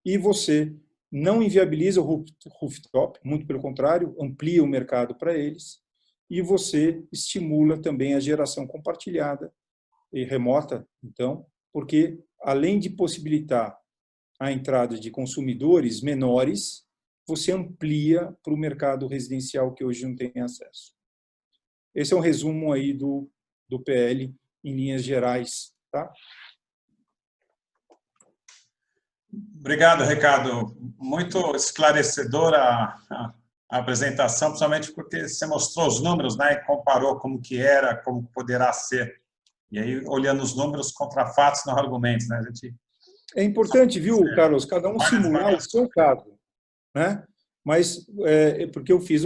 E você não inviabiliza o rooftop, muito pelo contrário, amplia o mercado para eles, e você estimula também a geração compartilhada e remota, então, porque além de possibilitar a entrada de consumidores menores, você amplia para o mercado residencial que hoje não tem acesso. Esse é um resumo aí do PL em linhas gerais, tá? Obrigado, Ricardo. Muito esclarecedora a apresentação, principalmente porque você mostrou os números, né, e comparou como que era, como poderá ser. E aí, olhando os números contra fatos, não argumentos, né? A gente... É importante, viu, Carlos, cada um simular o seu caso, né? Mas porque eu fiz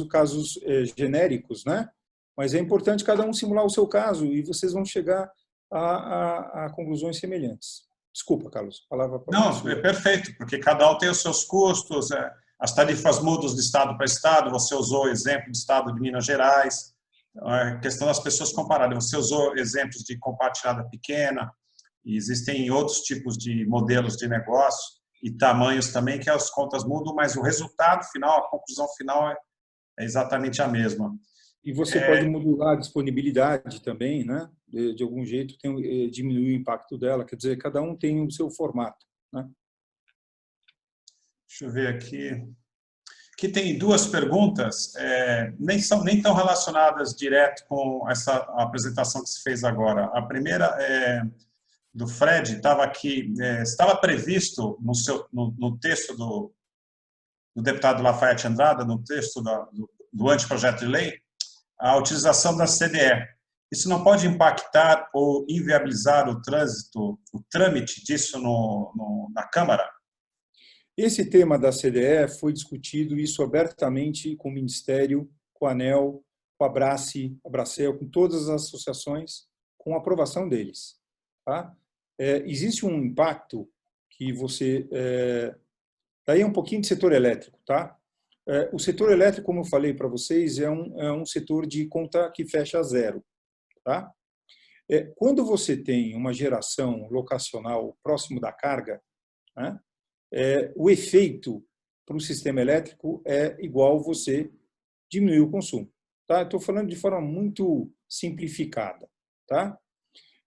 casos genéricos, né? Mas é importante cada um simular o seu caso e vocês vão chegar a conclusões semelhantes. Desculpa, Carlos, a palavra para Não, você. é perfeito, porque cada um tem os seus custos, as tarifas mudam de estado para estado, você usou o exemplo do estado de Minas Gerais, a questão das pessoas compararem, você usou exemplos de compartilhada pequena, e existem outros tipos de modelos de negócio e tamanhos também, que as contas mudam, mas o resultado final, a conclusão final é exatamente a mesma. E você pode modular a disponibilidade também, né? De algum jeito, diminuir o impacto dela. Quer dizer, cada um tem o seu formato, né? Deixa eu ver aqui. Aqui tem duas perguntas, nem tão relacionadas direto com essa apresentação que se fez agora. A primeira é do Fred, estava aqui, estava previsto no texto do deputado Lafayette Andrada, no texto do anteprojeto de lei, a utilização da CDE. Isso não pode impactar ou inviabilizar o trâmite disso na Câmara? Esse tema da CDE foi discutido isso abertamente com o Ministério, com a ANEEL, com a Abracel, com todas as associações, com a aprovação deles. Tá? Existe um impacto que você... Daí é um pouquinho de setor elétrico. Tá? O setor elétrico, como eu falei para vocês, é um setor de conta que fecha a zero. Tá? Quando você tem uma geração locacional próximo da carga, né, o efeito para o sistema elétrico é igual você diminuir o consumo. Tá? Estou falando de forma muito simplificada. Tá?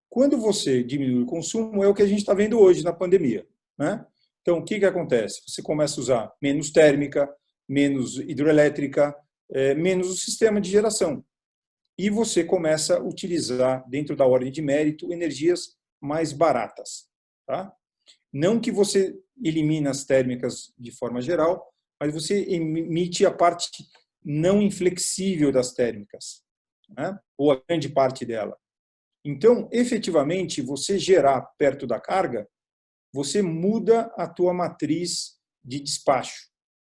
Quando você diminui o consumo, é o que a gente está vendo hoje na pandemia. Né? Então, o que acontece? Você começa a usar menos térmica, menos hidroelétrica, menos o sistema de geração. E você começa a utilizar, dentro da ordem de mérito, energias mais baratas. Tá? Não que você elimine as térmicas de forma geral, mas você emite a parte não inflexível das térmicas, né? Ou a grande parte dela. Então, efetivamente, você gerar perto da carga, você muda a tua matriz de despacho,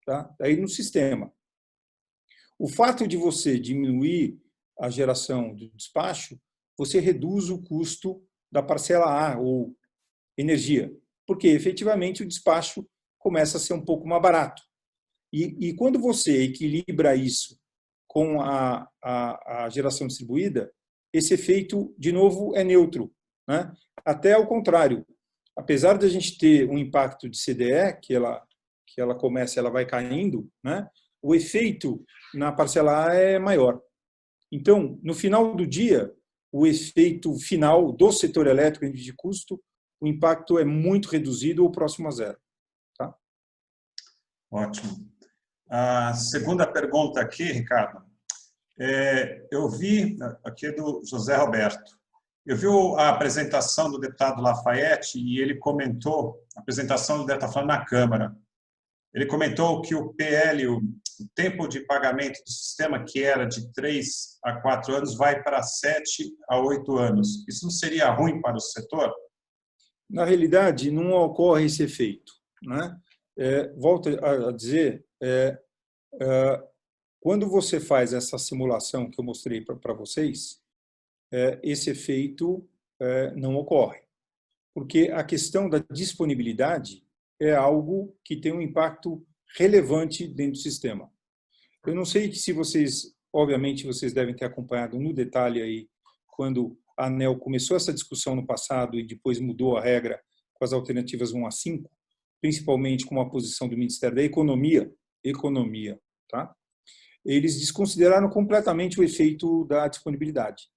tá? Aí no sistema. O fato de você diminuir a geração do despacho, você reduz o custo da parcela A, ou energia, porque efetivamente o despacho começa a ser um pouco mais barato. E quando você equilibra isso com a geração distribuída, esse efeito, de novo, é neutro. Né? Até ao contrário, apesar de a gente ter um impacto de CDE, que ela começa, ela vai caindo, né? O efeito na parcela A é maior. Então, no final do dia, o efeito final do setor elétrico de custo, o impacto é muito reduzido ou próximo a zero. Tá? Ótimo. A segunda pergunta aqui, Ricardo, eu vi, aqui do José Roberto, eu vi a apresentação do deputado Lafayette e ele comentou, a apresentação do deputado falando na Câmara, ele comentou que o PL, o tempo de pagamento do sistema, que era de 3 a 4 anos, vai para 7 a 8 anos. Isso não seria ruim para o setor? Na realidade, não ocorre esse efeito. Né? Volto a dizer, quando você faz essa simulação que eu mostrei para vocês, esse efeito não ocorre. Porque a questão da disponibilidade é algo que tem um impacto relevante dentro do sistema. Eu não sei se vocês, obviamente, vocês devem ter acompanhado no detalhe aí, quando a ANEEL começou essa discussão no passado e depois mudou a regra com as alternativas 1 a 5, principalmente com a posição do Ministério da Economia, tá? Eles desconsideraram completamente o efeito da disponibilidade,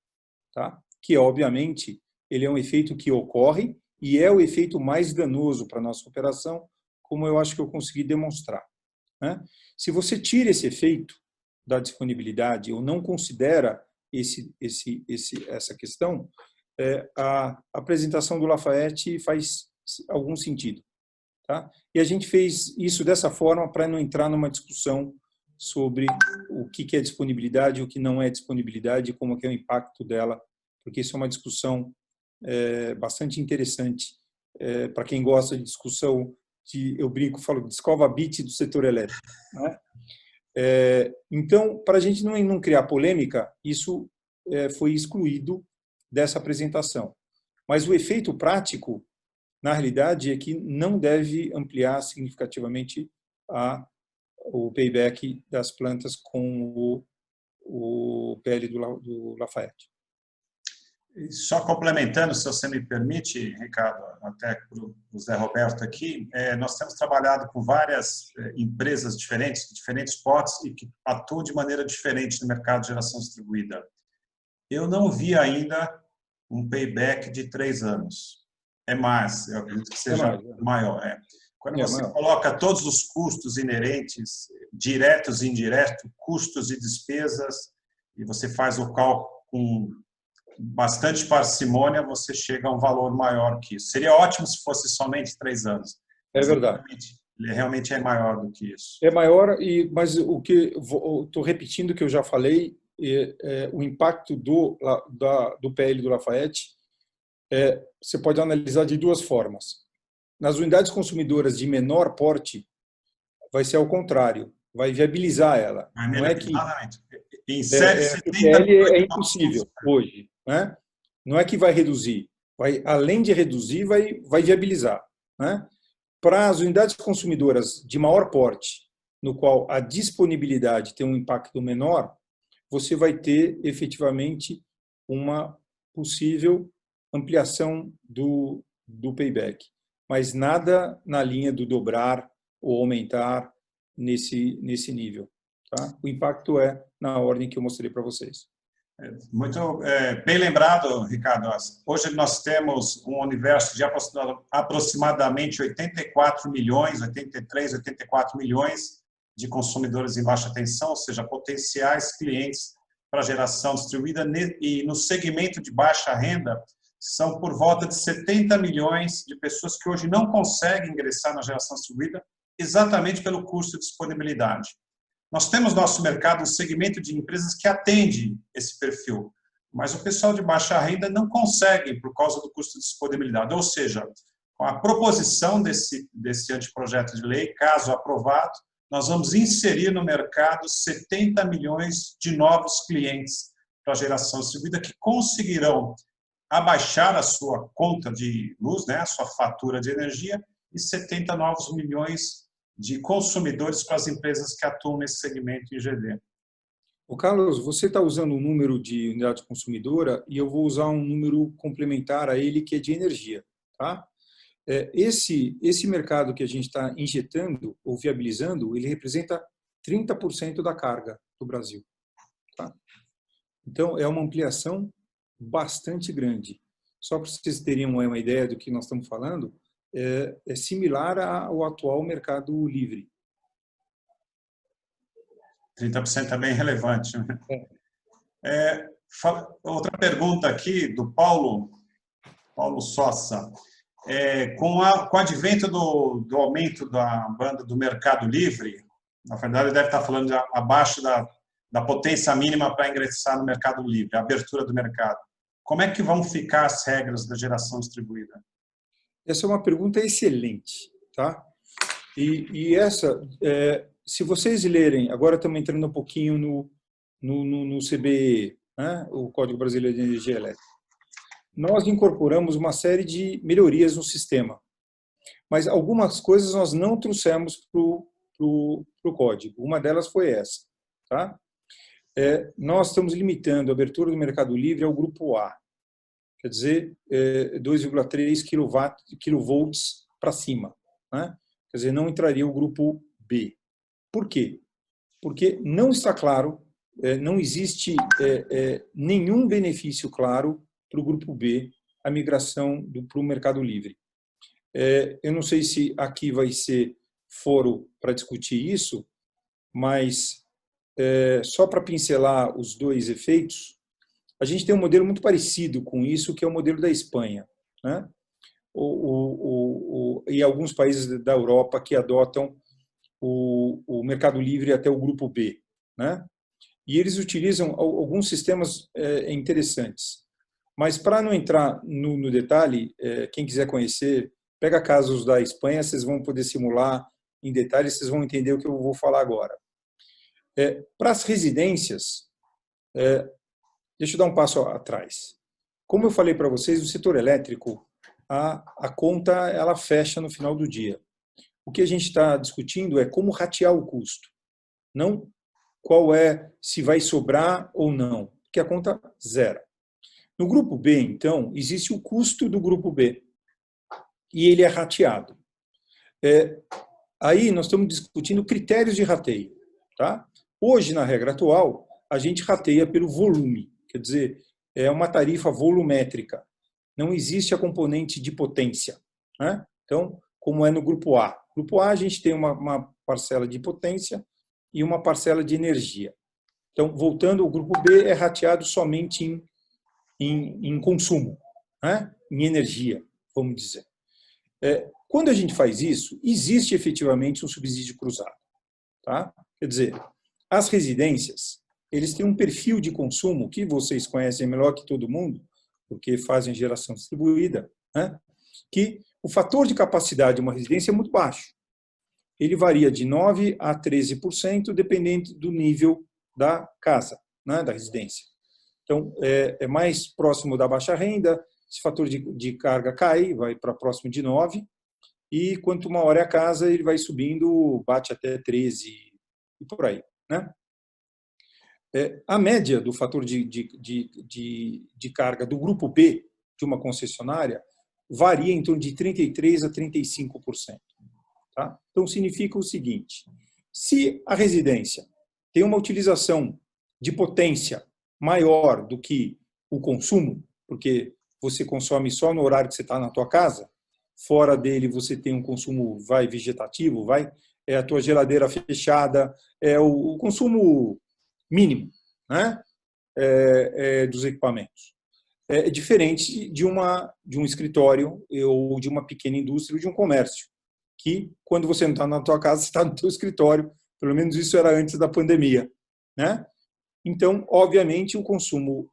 tá? Que, obviamente, ele é um efeito que ocorre e é o efeito mais danoso para a nossa operação, como eu acho que eu consegui demonstrar. Né? Se você tira esse efeito da disponibilidade ou não considera essa questão, a apresentação do Lafayette faz algum sentido. Tá? E a gente fez isso dessa forma para não entrar numa discussão sobre o que é disponibilidade e o que não é disponibilidade e como é o impacto dela, porque isso é uma discussão bastante interessante para quem gosta de discussão, eu brinco, falo de escova bit do setor elétrico. Né? Então, para a gente não criar polêmica, isso foi excluído dessa apresentação. Mas o efeito prático, na realidade, é que não deve ampliar significativamente o payback das plantas com o PL do Lafayette. Só complementando, se você me permite, Ricardo, até para o Zé Roberto aqui, nós temos trabalhado com várias empresas diferentes, diferentes potes, e que atuam de maneira diferente no mercado de geração distribuída. Eu não vi ainda um payback de 3 anos. É mais, eu acredito que seja maior. Quando você coloca todos os custos inerentes, diretos e indiretos, custos e despesas, e você faz o cálculo com bastante parcimônia, você chega a um valor maior que isso. Seria ótimo se fosse somente 3 anos. É verdade. Ele realmente é maior do que isso. É maior, mas o que estou repetindo o que eu já falei, o impacto do PL do Lafayette, você pode analisar de 2 formas. Nas unidades consumidoras de menor porte, vai ser ao contrário, vai viabilizar ela. Não é que em 770, o PL é impossível hoje, né? Não é que vai reduzir, além de reduzir, vai viabilizar, né? Para as unidades consumidoras de maior porte, no qual a disponibilidade tem um impacto menor, você vai ter efetivamente uma possível ampliação do payback, mas nada na linha do dobrar ou aumentar nesse nível. Tá? O impacto é na ordem que eu mostrei para vocês. Muito bem lembrado, Ricardo. Hoje nós temos um universo de aproximadamente 84 milhões, 83, 84 milhões de consumidores em baixa tensão, ou seja, potenciais clientes para geração distribuída, e no segmento de baixa renda são por volta de 70 milhões de pessoas que hoje não conseguem ingressar na geração distribuída exatamente pelo custo de disponibilidade. Nós temos no nosso mercado um segmento de empresas que atende esse perfil, mas o pessoal de baixa renda não consegue por causa do custo de disponibilidade. Ou seja, com a proposição desse anteprojeto de lei, caso aprovado, nós vamos inserir no mercado 70 milhões de novos clientes para a geração distribuída que conseguirão abaixar a sua conta de luz, né, a sua fatura de energia, e 70 novos milhões de consumidores para as empresas que atuam nesse segmento em GD. O Carlos, você está usando um número de unidade consumidora e eu vou usar um número complementar a ele, que é de energia. Tá? Esse mercado que a gente está injetando ou viabilizando, ele representa 30% da carga do Brasil. Tá? Então, é uma ampliação bastante grande. Só para vocês terem uma ideia do que nós estamos falando, é similar ao atual mercado livre. 30% é bem relevante. Outra pergunta aqui do Paulo Sossa. Com o advento do aumento da banda do mercado livre, na verdade ele deve estar falando abaixo da potência mínima para ingressar no mercado livre, a abertura do mercado. Como é que vão ficar as regras da geração distribuída? Essa é uma pergunta excelente, tá? E essa, se vocês lerem, agora estamos entrando um pouquinho no CBE, né? O Código Brasileiro de Energia Elétrica. Nós incorporamos uma série de melhorias no sistema, mas algumas coisas nós não trouxemos para o código. Uma delas foi essa, tá? Nós estamos limitando a abertura do mercado livre ao grupo A, quer dizer, 2,3 kV para cima, né? Quer dizer, não entraria o grupo B. Por quê? Porque não está claro, não existe nenhum benefício claro para o grupo B, a migração para o mercado livre. Eu não sei se aqui vai ser foro para discutir isso, mas só para pincelar os dois efeitos, a gente tem um modelo muito parecido com isso, que é o modelo da Espanha, né? E alguns países da Europa que adotam o mercado livre até o grupo B, né? E eles utilizam alguns sistemas interessantes. Mas, para não entrar no detalhe, quem quiser conhecer, pega casos da Espanha, vocês vão poder simular em detalhe, vocês vão entender o que eu vou falar agora. Para as residências, deixa eu dar um passo atrás. Como eu falei para vocês, no setor elétrico, a conta ela fecha no final do dia. O que a gente está discutindo é como ratear o custo, não se vai sobrar ou não, porque a conta zera. No grupo B, então, existe o custo do grupo B e ele é rateado. Aí nós estamos discutindo critérios de rateio. Tá? Hoje, na regra atual, a gente rateia pelo volume, quer dizer, é uma tarifa volumétrica. Não existe a componente de potência, né? Então, como é no grupo A. No grupo A, a gente tem uma parcela de potência e uma parcela de energia. Então, voltando, o grupo B é rateado somente em consumo, né? Em energia, vamos dizer. Quando a gente faz isso, existe efetivamente um subsídio cruzado. Tá? Quer dizer, as residências, eles têm um perfil de consumo que vocês conhecem melhor que todo mundo, porque fazem geração distribuída, né? Que o fator de capacidade de uma residência é muito baixo. Ele varia de 9% a 13%, dependendo do nível da casa, né? Da residência. Então, é mais próximo da baixa renda, esse fator de carga cai, vai para próximo de 9%, e quanto maior é a casa, ele vai subindo, bate até 13% e por aí, né? A média do fator de carga do grupo B de uma concessionária varia em torno de 33% a 35%. Tá? Então, significa o seguinte, se a residência tem uma utilização de potência maior do que o consumo, porque você consome só no horário que você está na tua casa, fora dele você tem um consumo vegetativo, é a tua geladeira fechada, é o consumo mínimo, né? Dos equipamentos. É diferente de um escritório ou de uma pequena indústria ou de um comércio, que quando você não está na tua casa, você está no teu escritório, pelo menos isso era antes da pandemia, né? Então, obviamente, o consumo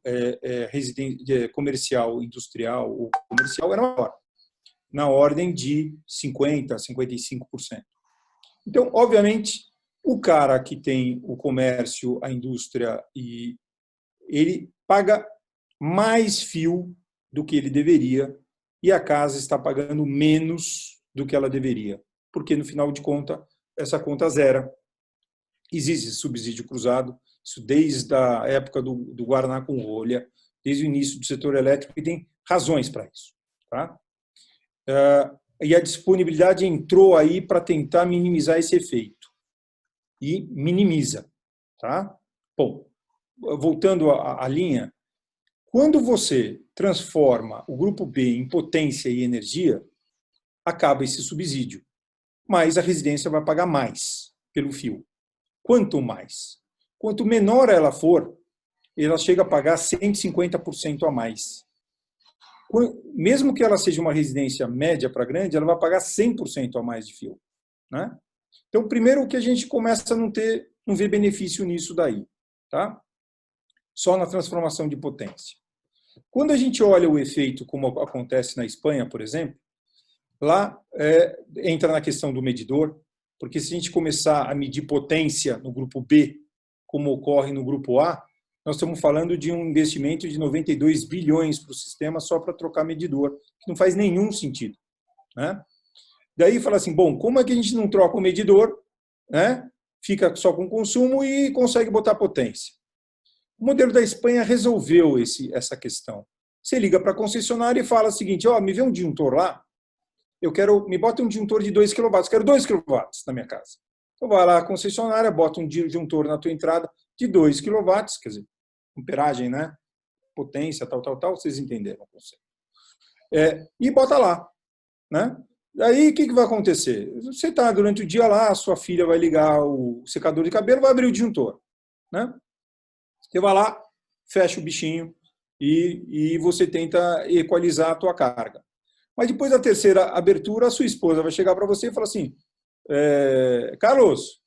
comercial, industrial ou comercial era maior, na ordem de 50%, 55%. Então, obviamente, o cara que tem o comércio, a indústria, ele paga mais fio do que ele deveria e a casa está pagando menos do que ela deveria, porque, no final de contas, essa conta zera. Existe subsídio cruzado, isso desde a época do Guaraná com rolha, desde o início do setor elétrico, e tem razões para isso. Tá? E a disponibilidade entrou aí para tentar minimizar esse efeito. E minimiza. Tá? Bom, voltando à linha, quando você transforma o grupo B em potência e energia, acaba esse subsídio. Mas a residência vai pagar mais pelo fio. Quanto mais? Quanto menor ela for, ela chega a pagar 150% a mais. Mesmo que ela seja uma residência média para grande, ela vai pagar 100% a mais de fio. Né? Então, primeiro que a gente começa a não ver benefício nisso daí. Tá? Só na transformação de potência. Quando a gente olha o efeito, como acontece na Espanha, por exemplo, lá entra na questão do medidor, porque se a gente começar a medir potência no grupo B, como ocorre no grupo A, nós estamos falando de um investimento de 92 bilhões para o sistema só para trocar medidor, que não faz nenhum sentido. Né? Daí fala assim, bom, como é que a gente não troca o medidor, né? Fica só com consumo e consegue botar potência? O modelo da Espanha resolveu essa questão. Você liga para a concessionária e fala o seguinte, me vê um disjuntor lá, me bota um disjuntor de 2 kW, quero 2 kW na minha casa. Então vai lá a concessionária, bota um disjuntor na tua entrada de 2 kW, quer dizer, amperagem, né? Potência, tal, vocês entenderam o conceito. E bota lá. Né? Daí, o que vai acontecer? Você está durante o dia lá, sua filha vai ligar o secador de cabelo, vai abrir o disjuntor. Né? Você vai lá, fecha o bichinho e você tenta equalizar a tua carga. Mas depois da terceira abertura, a sua esposa vai chegar para você e falar assim, Carlos,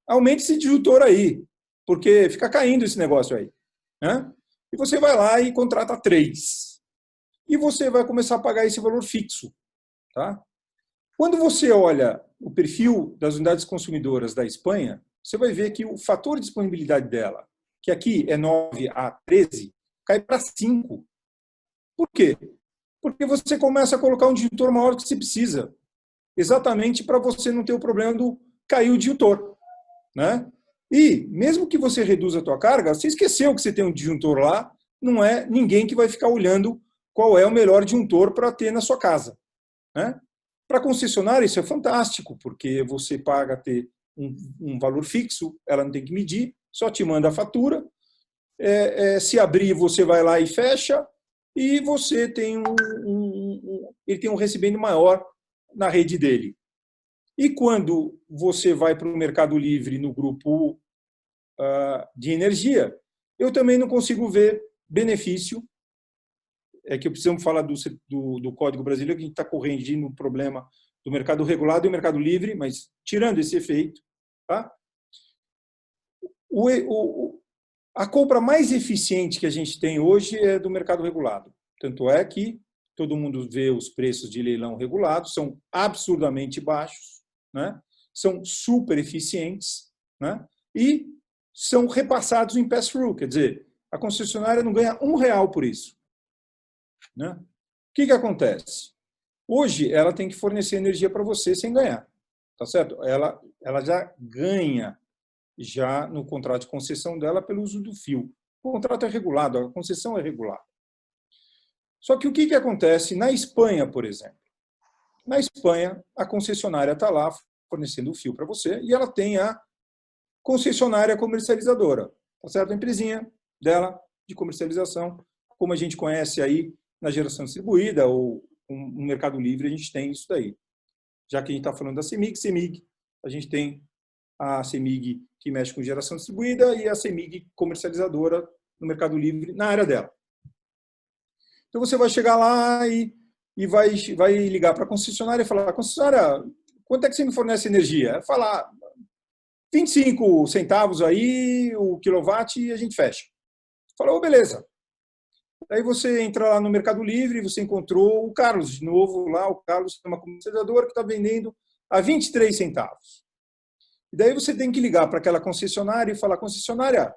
aumente esse disjuntor aí, porque fica caindo esse negócio aí. Né? E você vai lá e contrata 3. E você vai começar a pagar esse valor fixo. Tá? Quando você olha o perfil das unidades consumidoras da Espanha, você vai ver que o fator de disponibilidade dela, que aqui é 9 a 13, cai para 5. Por quê? Porque você começa a colocar um disjuntor maior do que você precisa, exatamente para você não ter o problema do cair o disjuntor. Né? E, mesmo que você reduza a tua carga, você esqueceu que você tem um disjuntor lá, não é ninguém que vai ficar olhando qual é o melhor disjuntor para ter na sua casa. Né? Para a concessionária, isso é fantástico, porque você paga ter um valor fixo, ela não tem que medir, só te manda a fatura. Se abrir, você vai lá e fecha, e você tem ele tem um recebimento maior na rede dele. E quando você vai para o Mercado Livre no grupo de energia, eu também não consigo ver benefício. É que precisamos falar do Código Brasileiro, que a gente está corrigindo um problema do mercado regulado e o mercado livre, mas tirando esse efeito, tá? A compra mais eficiente que a gente tem hoje é do mercado regulado. Tanto é que todo mundo vê os preços de leilão regulados, são absurdamente baixos, né? São super eficientes, né? E são repassados em pass-through, quer dizer, a concessionária não ganha R$1 por isso. Né? O que acontece? Hoje, ela tem que fornecer energia para você sem ganhar. Tá certo? Ela já ganha já no contrato de concessão dela pelo uso do fio. O contrato é regulado, a concessão é regulada. Só que o que acontece na Espanha, por exemplo? Na Espanha, a concessionária está lá fornecendo o fio para você e ela tem a concessionária comercializadora, tá certo? A empresinha dela de comercialização, como a gente conhece aí na geração distribuída ou no Mercado Livre, a gente tem isso daí. Já que a gente está falando da CEMIG, a gente tem a CEMIG que mexe com geração distribuída e a CEMIG comercializadora no Mercado Livre na área dela. Então você vai chegar lá e vai ligar para a concessionária e falar: concessionária, quanto é que você me fornece energia? Falar 25 centavos aí o quilowatt e a gente fecha. Falou, beleza. Aí você entra lá no Mercado Livre, você encontrou o Carlos de novo lá, o Carlos é uma comercializadora que está vendendo a 23 centavos. E daí você tem que ligar para aquela concessionária e falar: concessionária,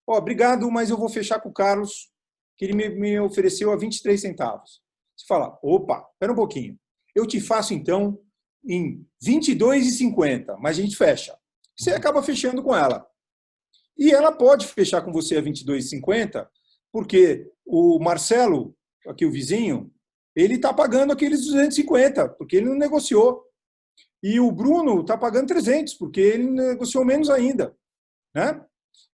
obrigado, mas eu vou fechar com o Carlos, que ele me ofereceu a 23 centavos. Você fala: opa, espera um pouquinho. Eu te faço, então, em 22,50, mas a gente fecha. Você acaba fechando com ela. E ela pode fechar com você a 22,50, porque o Marcelo, aqui o vizinho, ele está pagando aqueles 250, porque ele não negociou. E o Bruno está pagando 300, porque ele negociou menos ainda, né?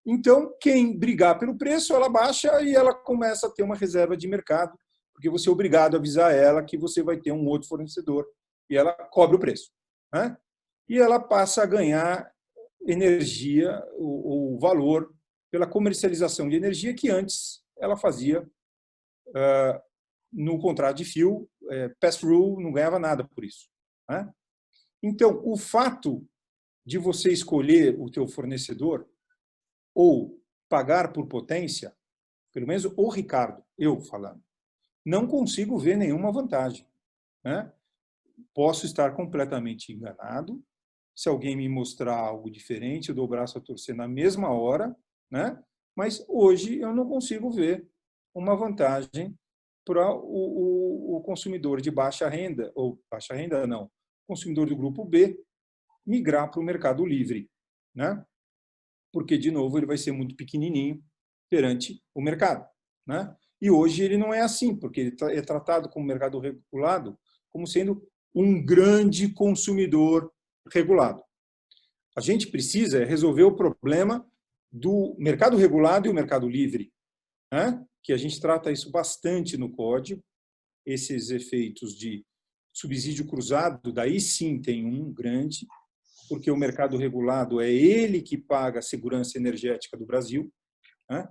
Então, quem brigar pelo preço, ela baixa e ela começa a ter uma reserva de mercado, porque você é obrigado a avisar ela que você vai ter um outro fornecedor e ela cobre o preço, né? E ela passa a ganhar energia, o valor pela comercialização de energia que antes ela fazia no contrato de fio, pass-through, não ganhava nada por isso, né? Então, o fato de você escolher o teu fornecedor ou pagar por potência, pelo menos o Ricardo, eu falando, não consigo ver nenhuma vantagem, né? Posso estar completamente enganado. Se alguém me mostrar algo diferente, eu dou o braço a torcer na mesma hora, né? Mas hoje eu não consigo ver uma vantagem para o consumidor de baixa renda, ou baixa renda não, consumidor do grupo B, migrar para o Mercado Livre, né? Porque, de novo, ele vai ser muito pequenininho perante o mercado, né? E hoje ele não é assim, porque ele é tratado como mercado regulado como sendo um grande consumidor regulado. A gente precisa resolver o problema do mercado regulado e o mercado livre, né? Que a gente trata isso bastante no código, esses efeitos de subsídio cruzado, daí sim tem um grande, porque o mercado regulado é ele que paga a segurança energética do Brasil, né?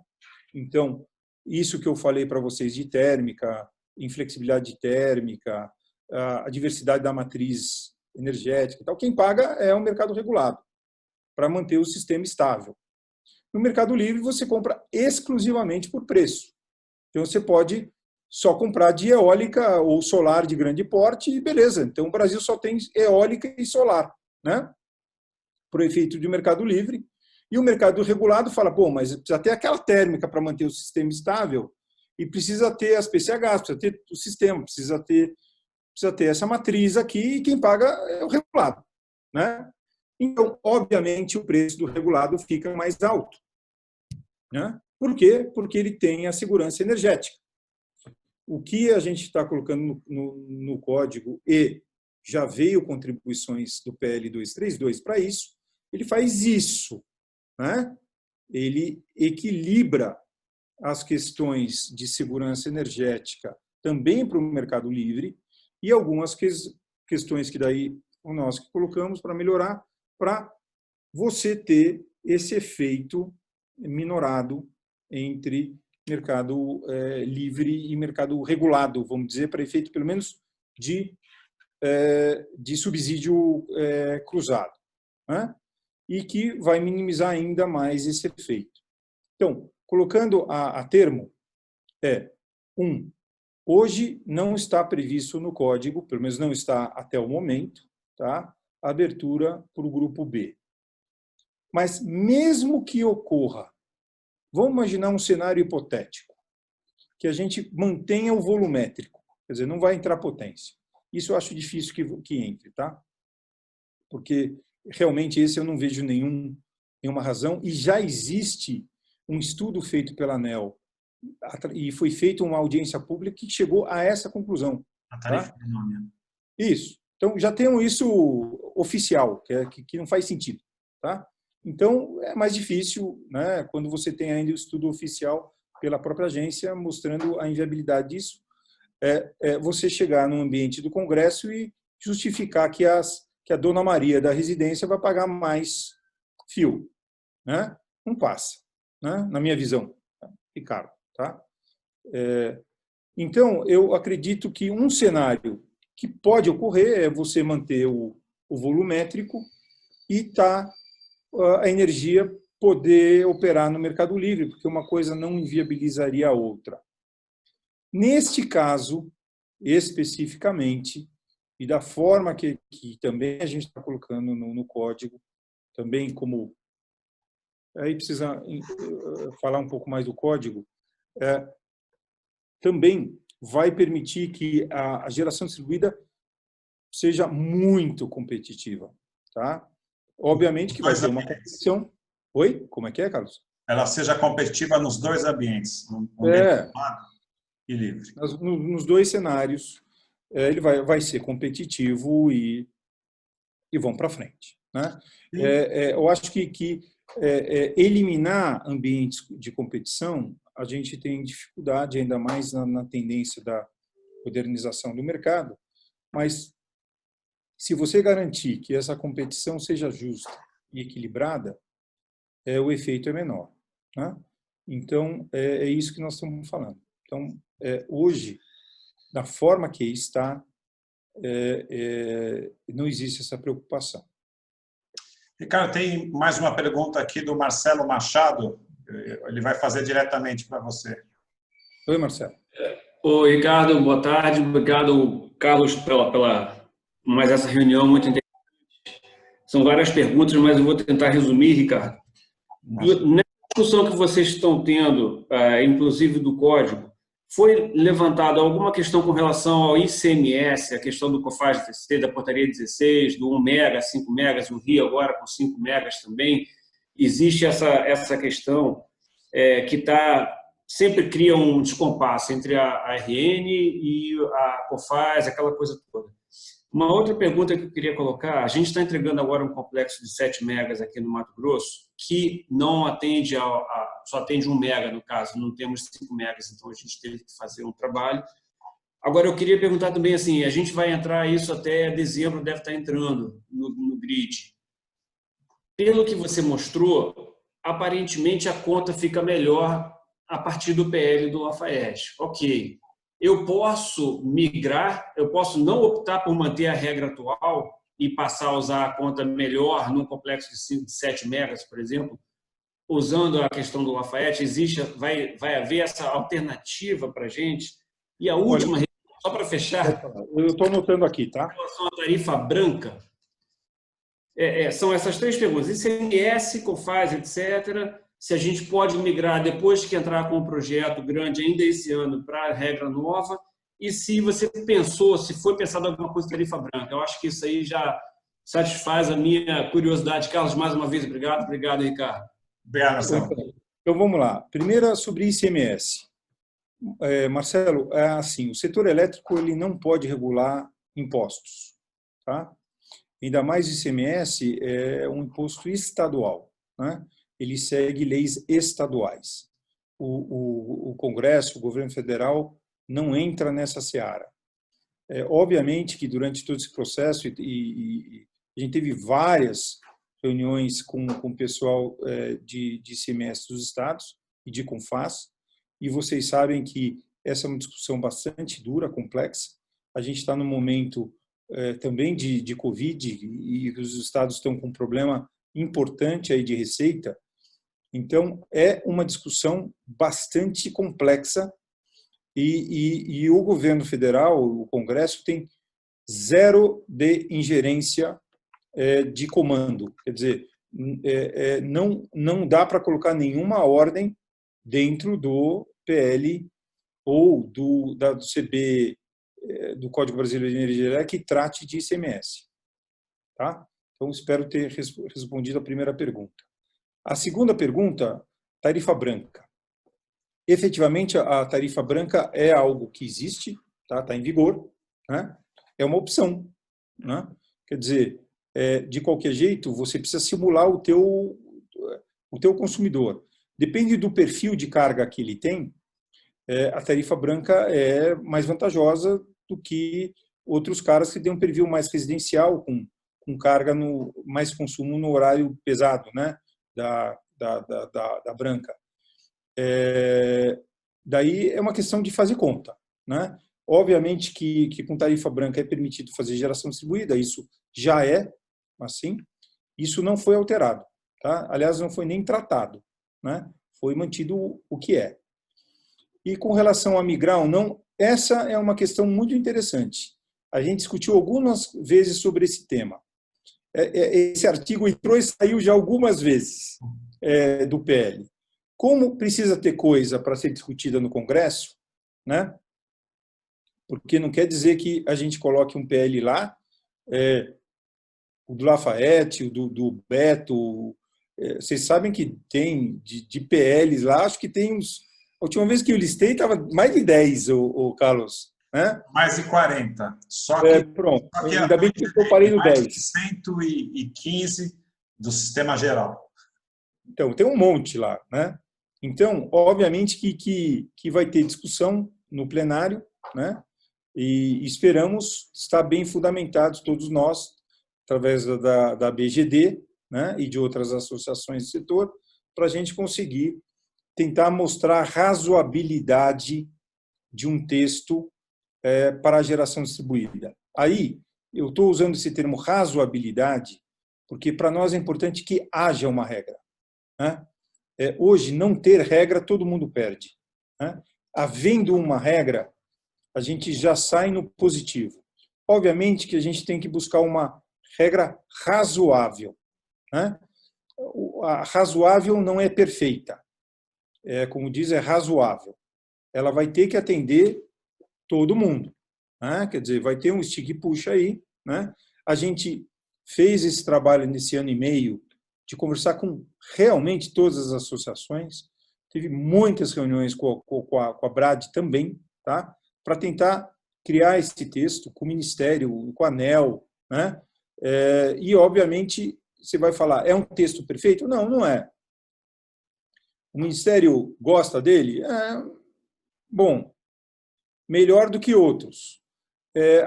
Então, isso que eu falei para vocês de térmica, inflexibilidade térmica, a diversidade da matriz energética e tal, quem paga é o mercado regulado, para manter o sistema estável. No Mercado Livre, você compra exclusivamente por preço. Então, você pode só comprar de eólica ou solar de grande porte e beleza. Então, o Brasil só tem eólica e solar, né? Por efeito de Mercado Livre. E o mercado regulado fala: bom, mas precisa ter aquela térmica para manter o sistema estável e precisa ter as PCHs, precisa ter o sistema, precisa ter essa matriz aqui e quem paga é o regulado, né? Então, obviamente, o preço do regulado fica mais alto, né? Por quê? Porque ele tem a segurança energética. O que a gente está colocando no código e já veio contribuições do PL 232 para isso, ele faz isso, né? Ele equilibra as questões de segurança energética também para o Mercado Livre e algumas questões que daí nós que colocamos para melhorar, para você ter esse efeito minorado entre mercado livre e mercado regulado, vamos dizer, para efeito pelo menos de subsídio cruzado, né? E que vai minimizar ainda mais esse efeito. Então, colocando a termo, hoje não está previsto no código, pelo menos não está até o momento, tá? A abertura para o grupo B. Mas mesmo que ocorra, vamos imaginar um cenário hipotético, que a gente mantenha o volumétrico, quer dizer, não vai entrar potência. Isso eu acho difícil que entre, tá? Porque realmente esse eu não vejo nenhuma razão, e já existe um estudo feito pela ANEEL, e foi feita uma audiência pública que chegou a essa conclusão. A tarifa Tá? minômia. Isso. Então, já temos isso oficial, que não faz sentido. Tá? Então, é mais difícil, né, quando você tem ainda o estudo oficial pela própria agência mostrando a inviabilidade disso, você chegar no ambiente do Congresso e justificar que a Dona Maria da residência vai pagar mais fio, né? Não passa, né? Na minha visão, Ricardo, tá? Então, eu acredito que um cenário que pode ocorrer é você manter o volumétrico e a energia poder operar no Mercado Livre, porque uma coisa não inviabilizaria a outra. Neste caso, especificamente, e da forma que também a gente está colocando no código, também como... Aí precisa falar um pouco mais do código, também vai permitir que a geração distribuída seja muito competitiva. Tá? Obviamente que vai ter uma competição. Oi? Como é que é, Carlos? Ela seja competitiva nos dois ambientes, no ambiente privado e livre. Nos dois cenários, ele vai ser competitivo e vão para frente. Né? Eu acho que eliminar ambientes de competição, a gente tem dificuldade, ainda mais na tendência da modernização do mercado, mas se você garantir que essa competição seja justa e equilibrada, o efeito é menor. Né? Então, é isso que nós estamos falando. Então, hoje, da forma que está, não existe essa preocupação. Ricardo, tem mais uma pergunta aqui do Marcelo Machado. Ele vai fazer diretamente para você. Oi, Marcelo. Oi, Ricardo, boa tarde. Obrigado, Carlos, pela mais essa reunião muito interessante. São várias perguntas, mas eu vou tentar resumir, Ricardo. Nessa discussão que vocês estão tendo, inclusive do código, foi levantada alguma questão com relação ao ICMS, a questão do COFAS-TC, da portaria 16, do 1 mega, 5 megas, o Rio agora com 5 megas também. Existe essa questão que sempre cria um descompasso entre a RN e a COFAS, aquela coisa toda. Uma outra pergunta que eu queria colocar, a gente está entregando agora um complexo de 7 megas aqui no Mato Grosso, que não atende só atende 1 mega, no caso, não temos 5 megas, então a gente teve que fazer um trabalho. Agora, eu queria perguntar também, assim, a gente vai entrar isso até dezembro, deve estar entrando no grid. Pelo que você mostrou, aparentemente a conta fica melhor a partir do PL do Lafayette. Ok. Eu posso migrar, eu posso não optar por manter a regra atual e passar a usar a conta melhor num complexo de 7 megas, por exemplo, usando a questão do Lafayette. Vai haver essa alternativa para a gente? E a última, só para fechar... Eu estou anotando aqui, tá? Em relação à tarifa branca, são essas três perguntas. ICMS, COFAS, etc., se a gente pode migrar depois que entrar com um projeto grande ainda esse ano para a regra nova, e se você pensou, se foi pensado alguma coisa de tarifa branca. Eu acho que isso aí já satisfaz a minha curiosidade. Carlos, mais uma vez, obrigado. Obrigado, Ricardo. Obrigado, Marcelo. Então, vamos lá. Primeiro, sobre ICMS. Marcelo, assim, o setor elétrico ele não pode regular impostos. Tá? Ainda mais o ICMS é um imposto estadual, né? Ele segue leis estaduais. O Congresso, o governo federal, não entra nessa seara. Obviamente que durante todo esse processo, e a gente teve várias reuniões com o pessoal de ICMS dos estados e de CONFAS, e vocês sabem que essa é uma discussão bastante dura, complexa. A gente está num momento também de Covid, e os estados estão com um problema importante aí de receita. Então, é uma discussão bastante complexa e o governo federal, o Congresso, tem zero de ingerência de comando. Quer dizer, não dá para colocar nenhuma ordem dentro do PL ou do CB, do Código Brasileiro de Energia Elétrica, que trate de ICMS. Tá? Então, espero ter respondido a primeira pergunta. A segunda pergunta, tarifa branca. Efetivamente, a tarifa branca é algo que existe, tá em vigor, né? É uma opção. Né? Quer dizer, de qualquer jeito, você precisa simular o teu o teu consumidor. Depende do perfil de carga que ele tem, a tarifa branca é mais vantajosa do que outros caras que têm um perfil mais residencial, com carga, mais consumo no horário pesado, né, da branca. Daí é uma questão de fazer conta, né? Obviamente que com tarifa branca é permitido fazer geração distribuída, isso já é assim, isso não foi alterado, tá? Aliás, não foi nem tratado, né? Foi mantido o que é. E com relação a migrar ou não, essa é uma questão muito interessante. A gente discutiu algumas vezes sobre esse tema. Esse artigo entrou e saiu já algumas vezes do PL. Como precisa ter coisa para ser discutida no Congresso, né? Porque não quer dizer que a gente coloque um PL lá, o do Lafayette, o do Beto, vocês sabem que tem de PLs lá, acho que tem uns... A última vez que eu listei estava mais de 10, o Carlos. Né? Mais de 40. Só que, pronto. Só que ainda bem que eu parei no 10. 115 do sistema geral. Então, tem um monte lá. Né? Então, obviamente que vai ter discussão no plenário, né? E esperamos estar bem fundamentados, todos nós, através da BGD, né? E de outras associações do setor, para a gente conseguir tentar mostrar a razoabilidade de um texto para a geração distribuída. Aí, eu estou usando esse termo razoabilidade, porque para nós é importante que haja uma regra. Né? Hoje, não ter regra, todo mundo perde. Né? Havendo uma regra, a gente já sai no positivo. Obviamente que a gente tem que buscar uma regra razoável. Né? A razoável não é perfeita. Como diz, é razoável. Ela vai ter que atender todo mundo. Né? Quer dizer, vai ter um stick push aí. Né? A gente fez esse trabalho nesse ano e meio de conversar com realmente todas as associações. Teve muitas reuniões com a BRAD também, tá? Para tentar criar esse texto com o Ministério, com a ANEEL. Né? E, obviamente, você vai falar, é um texto perfeito? Não, não é. O Ministério gosta dele? Bom, melhor do que outros.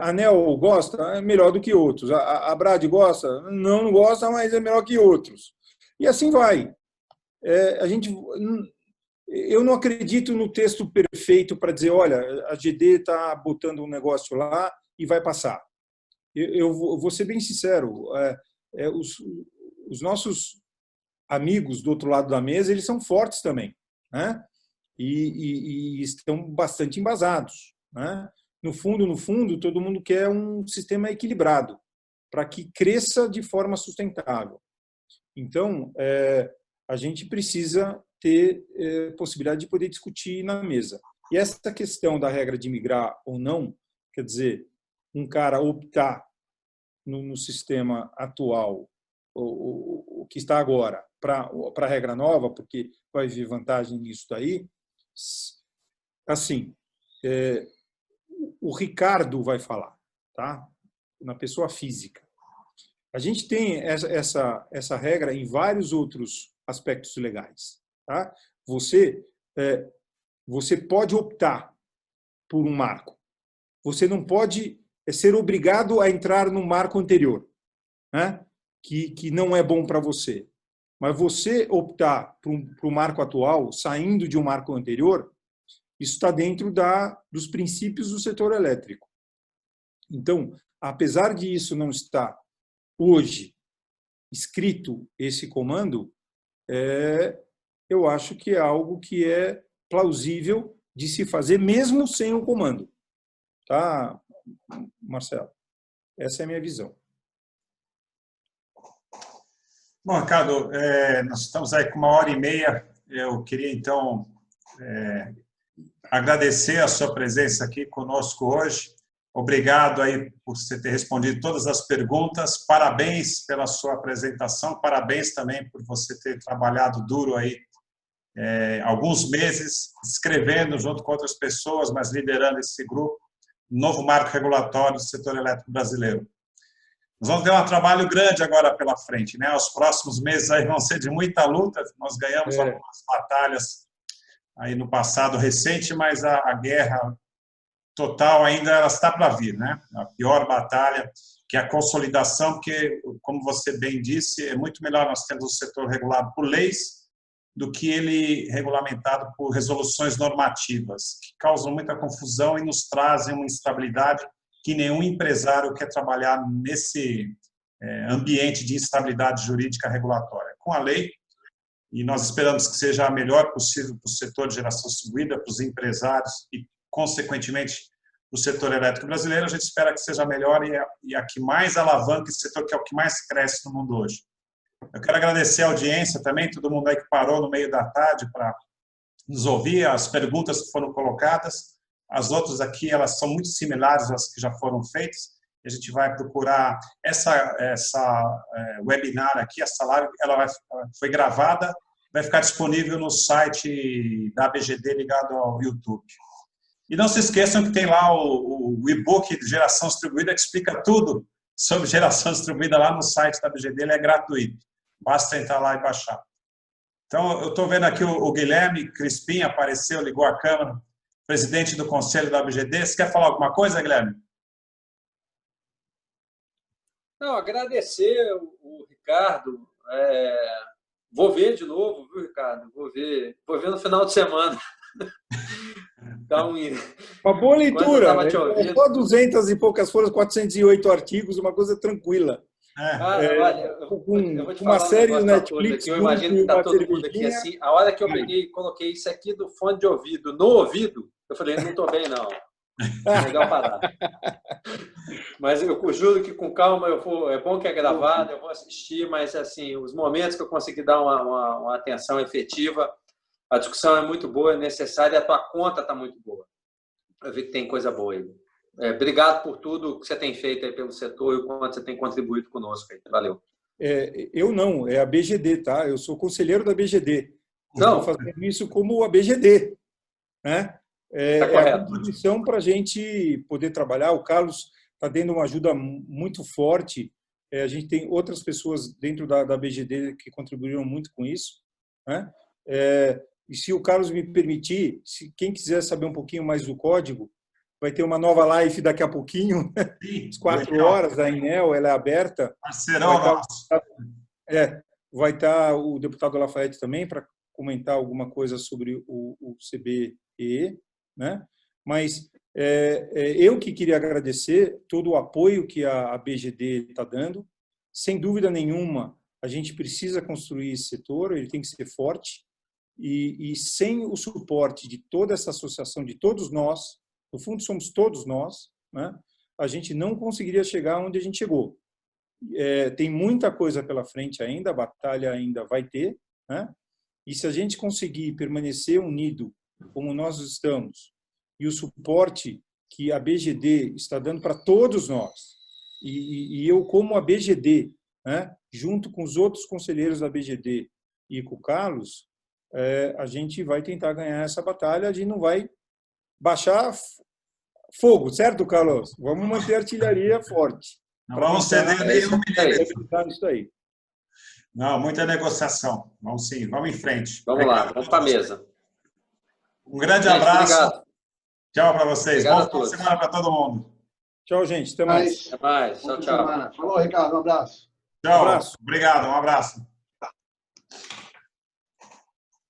A ANEEL gosta? É melhor do que outros. A BRAD gosta? Não gosta, mas é melhor que outros. E assim vai. Eu não acredito no texto perfeito para dizer, olha, a GD está botando um negócio lá e vai passar. Eu vou ser bem sincero, os nossos amigos do outro lado da mesa, eles são fortes também, né? E estão bastante embasados, né? No fundo, todo mundo quer um sistema equilibrado para que cresça de forma sustentável. Então, a gente precisa ter possibilidade de poder discutir na mesa. E essa questão da regra de migrar ou não, quer dizer, um cara optar no sistema atual, o que está agora, para a regra nova, porque vai vir vantagem nisso daí, assim, o Ricardo vai falar, tá? Na pessoa física. A gente tem essa regra em vários outros aspectos legais. Tá? Você pode optar por um marco. Você não pode ser obrigado a entrar no marco anterior, né? que não é bom para você. Mas você optar para o marco atual, saindo de um marco anterior, isso está dentro dos princípios do setor elétrico. Então, apesar de isso não estar hoje escrito esse comando, eu acho que é algo que é plausível de se fazer mesmo sem o comando. Tá, Marcelo? Essa é a minha visão. Bom, Ricardo, nós estamos aí com 1h30. Eu queria, então, agradecer a sua presença aqui conosco hoje. Obrigado aí por você ter respondido todas as perguntas. Parabéns pela sua apresentação. Parabéns também por você ter trabalhado duro aí alguns meses, escrevendo junto com outras pessoas, mas liderando esse grupo, novo marco regulatório do setor elétrico brasileiro. Nós vamos ter um trabalho grande agora pela frente, né? Os próximos meses aí vão ser de muita luta. Nós ganhamos algumas batalhas aí no passado recente, mas a guerra total ainda ela está para vir, né? A pior batalha, que é a consolidação, porque, como você bem disse, é muito melhor nós termos um setor regulado por leis do que ele regulamentado por resoluções normativas, que causam muita confusão e nos trazem uma instabilidade que nenhum empresário quer trabalhar nesse ambiente de instabilidade jurídica regulatória. Com a lei, e nós esperamos que seja a melhor possível para o setor de geração distribuída, para os empresários e, consequentemente, para o setor elétrico brasileiro, a gente espera que seja melhor e a que mais alavanca esse setor, que é o que mais cresce no mundo hoje. Eu quero agradecer a audiência também, todo mundo aí que parou no meio da tarde para nos ouvir, as perguntas que foram colocadas. As outras aqui, elas são muito similares às que já foram feitas. A gente vai procurar essa webinar aqui, essa live, ela foi gravada, vai ficar disponível no site da ABGD ligado ao YouTube. E não se esqueçam que tem lá o e-book de geração distribuída que explica tudo sobre geração distribuída lá no site da ABGD, ele é gratuito. Basta entrar lá e baixar. Então, eu estou vendo aqui o Guilherme Crispim apareceu, ligou a câmera, presidente do Conselho da ABGD. Você quer falar alguma coisa, Guilherme? Não, agradecer o Ricardo. Vou ver de novo, viu, Ricardo? Vou ver no final de semana. Então, uma boa leitura. Só 200 e poucas folhas, 408 artigos, uma coisa tranquila. Olha, eu vou te falar uma série do Netflix. Eu imagino que está todo mundo aqui assim. A hora que eu peguei e coloquei isso aqui do fone de ouvido no ouvido, eu falei, não estou bem, não. É legal parar. Mas eu juro que com calma é bom que é gravado, eu vou assistir, mas assim, os momentos que eu consegui dar uma atenção efetiva, a discussão é muito boa, é necessária, e a tua conta está muito boa. Eu vi que tem coisa boa aí. Obrigado por tudo que você tem feito aí pelo setor e o quanto você tem contribuído conosco aí. Valeu. Eu não, é a BGD, tá? Eu sou conselheiro da BGD. Não. Estou fazendo isso como a BGD, né? Tá a condição para a gente poder trabalhar. O Carlos está dando uma ajuda muito forte. A gente tem outras pessoas dentro da BGD que contribuíram muito com isso, né? E se o Carlos me permitir, se quem quiser saber um pouquinho mais do código, vai ter uma nova live daqui a pouquinho, às 4 horas, da Enel, ela é aberta. Parceirão nosso. Vai estar o deputado Lafayette também para comentar alguma coisa sobre o CBE, né? Mas eu que queria agradecer todo o apoio que a BGD está dando. Sem dúvida nenhuma, a gente precisa construir esse setor, ele tem que ser forte, e sem o suporte de toda essa associação, de todos nós, no fundo somos todos nós, né? A gente não conseguiria chegar onde a gente chegou. Tem muita coisa pela frente ainda, a batalha ainda vai ter, né? E se a gente conseguir permanecer unido como nós estamos, e o suporte que a BGD está dando para todos nós, e eu como a BGD, né, junto com os outros conselheiros da BGD e com o Carlos, a gente vai tentar ganhar essa batalha, a gente não vai baixar fogo, certo, Carlos? Vamos manter a artilharia forte. Não vamos ceder nenhum milímetro. Isso aí. Não, muita negociação. Vamos sim, vamos em frente. Vamos lá, vamos para a mesa. Um grande abraço. Obrigado. Tchau para vocês. Obrigado. Boa semana para todo mundo. Tchau, gente. Até mais. Até mais. Tchau, tchau. Falou, Ricardo. Um abraço. Tchau. Um abraço. Obrigado. Um abraço.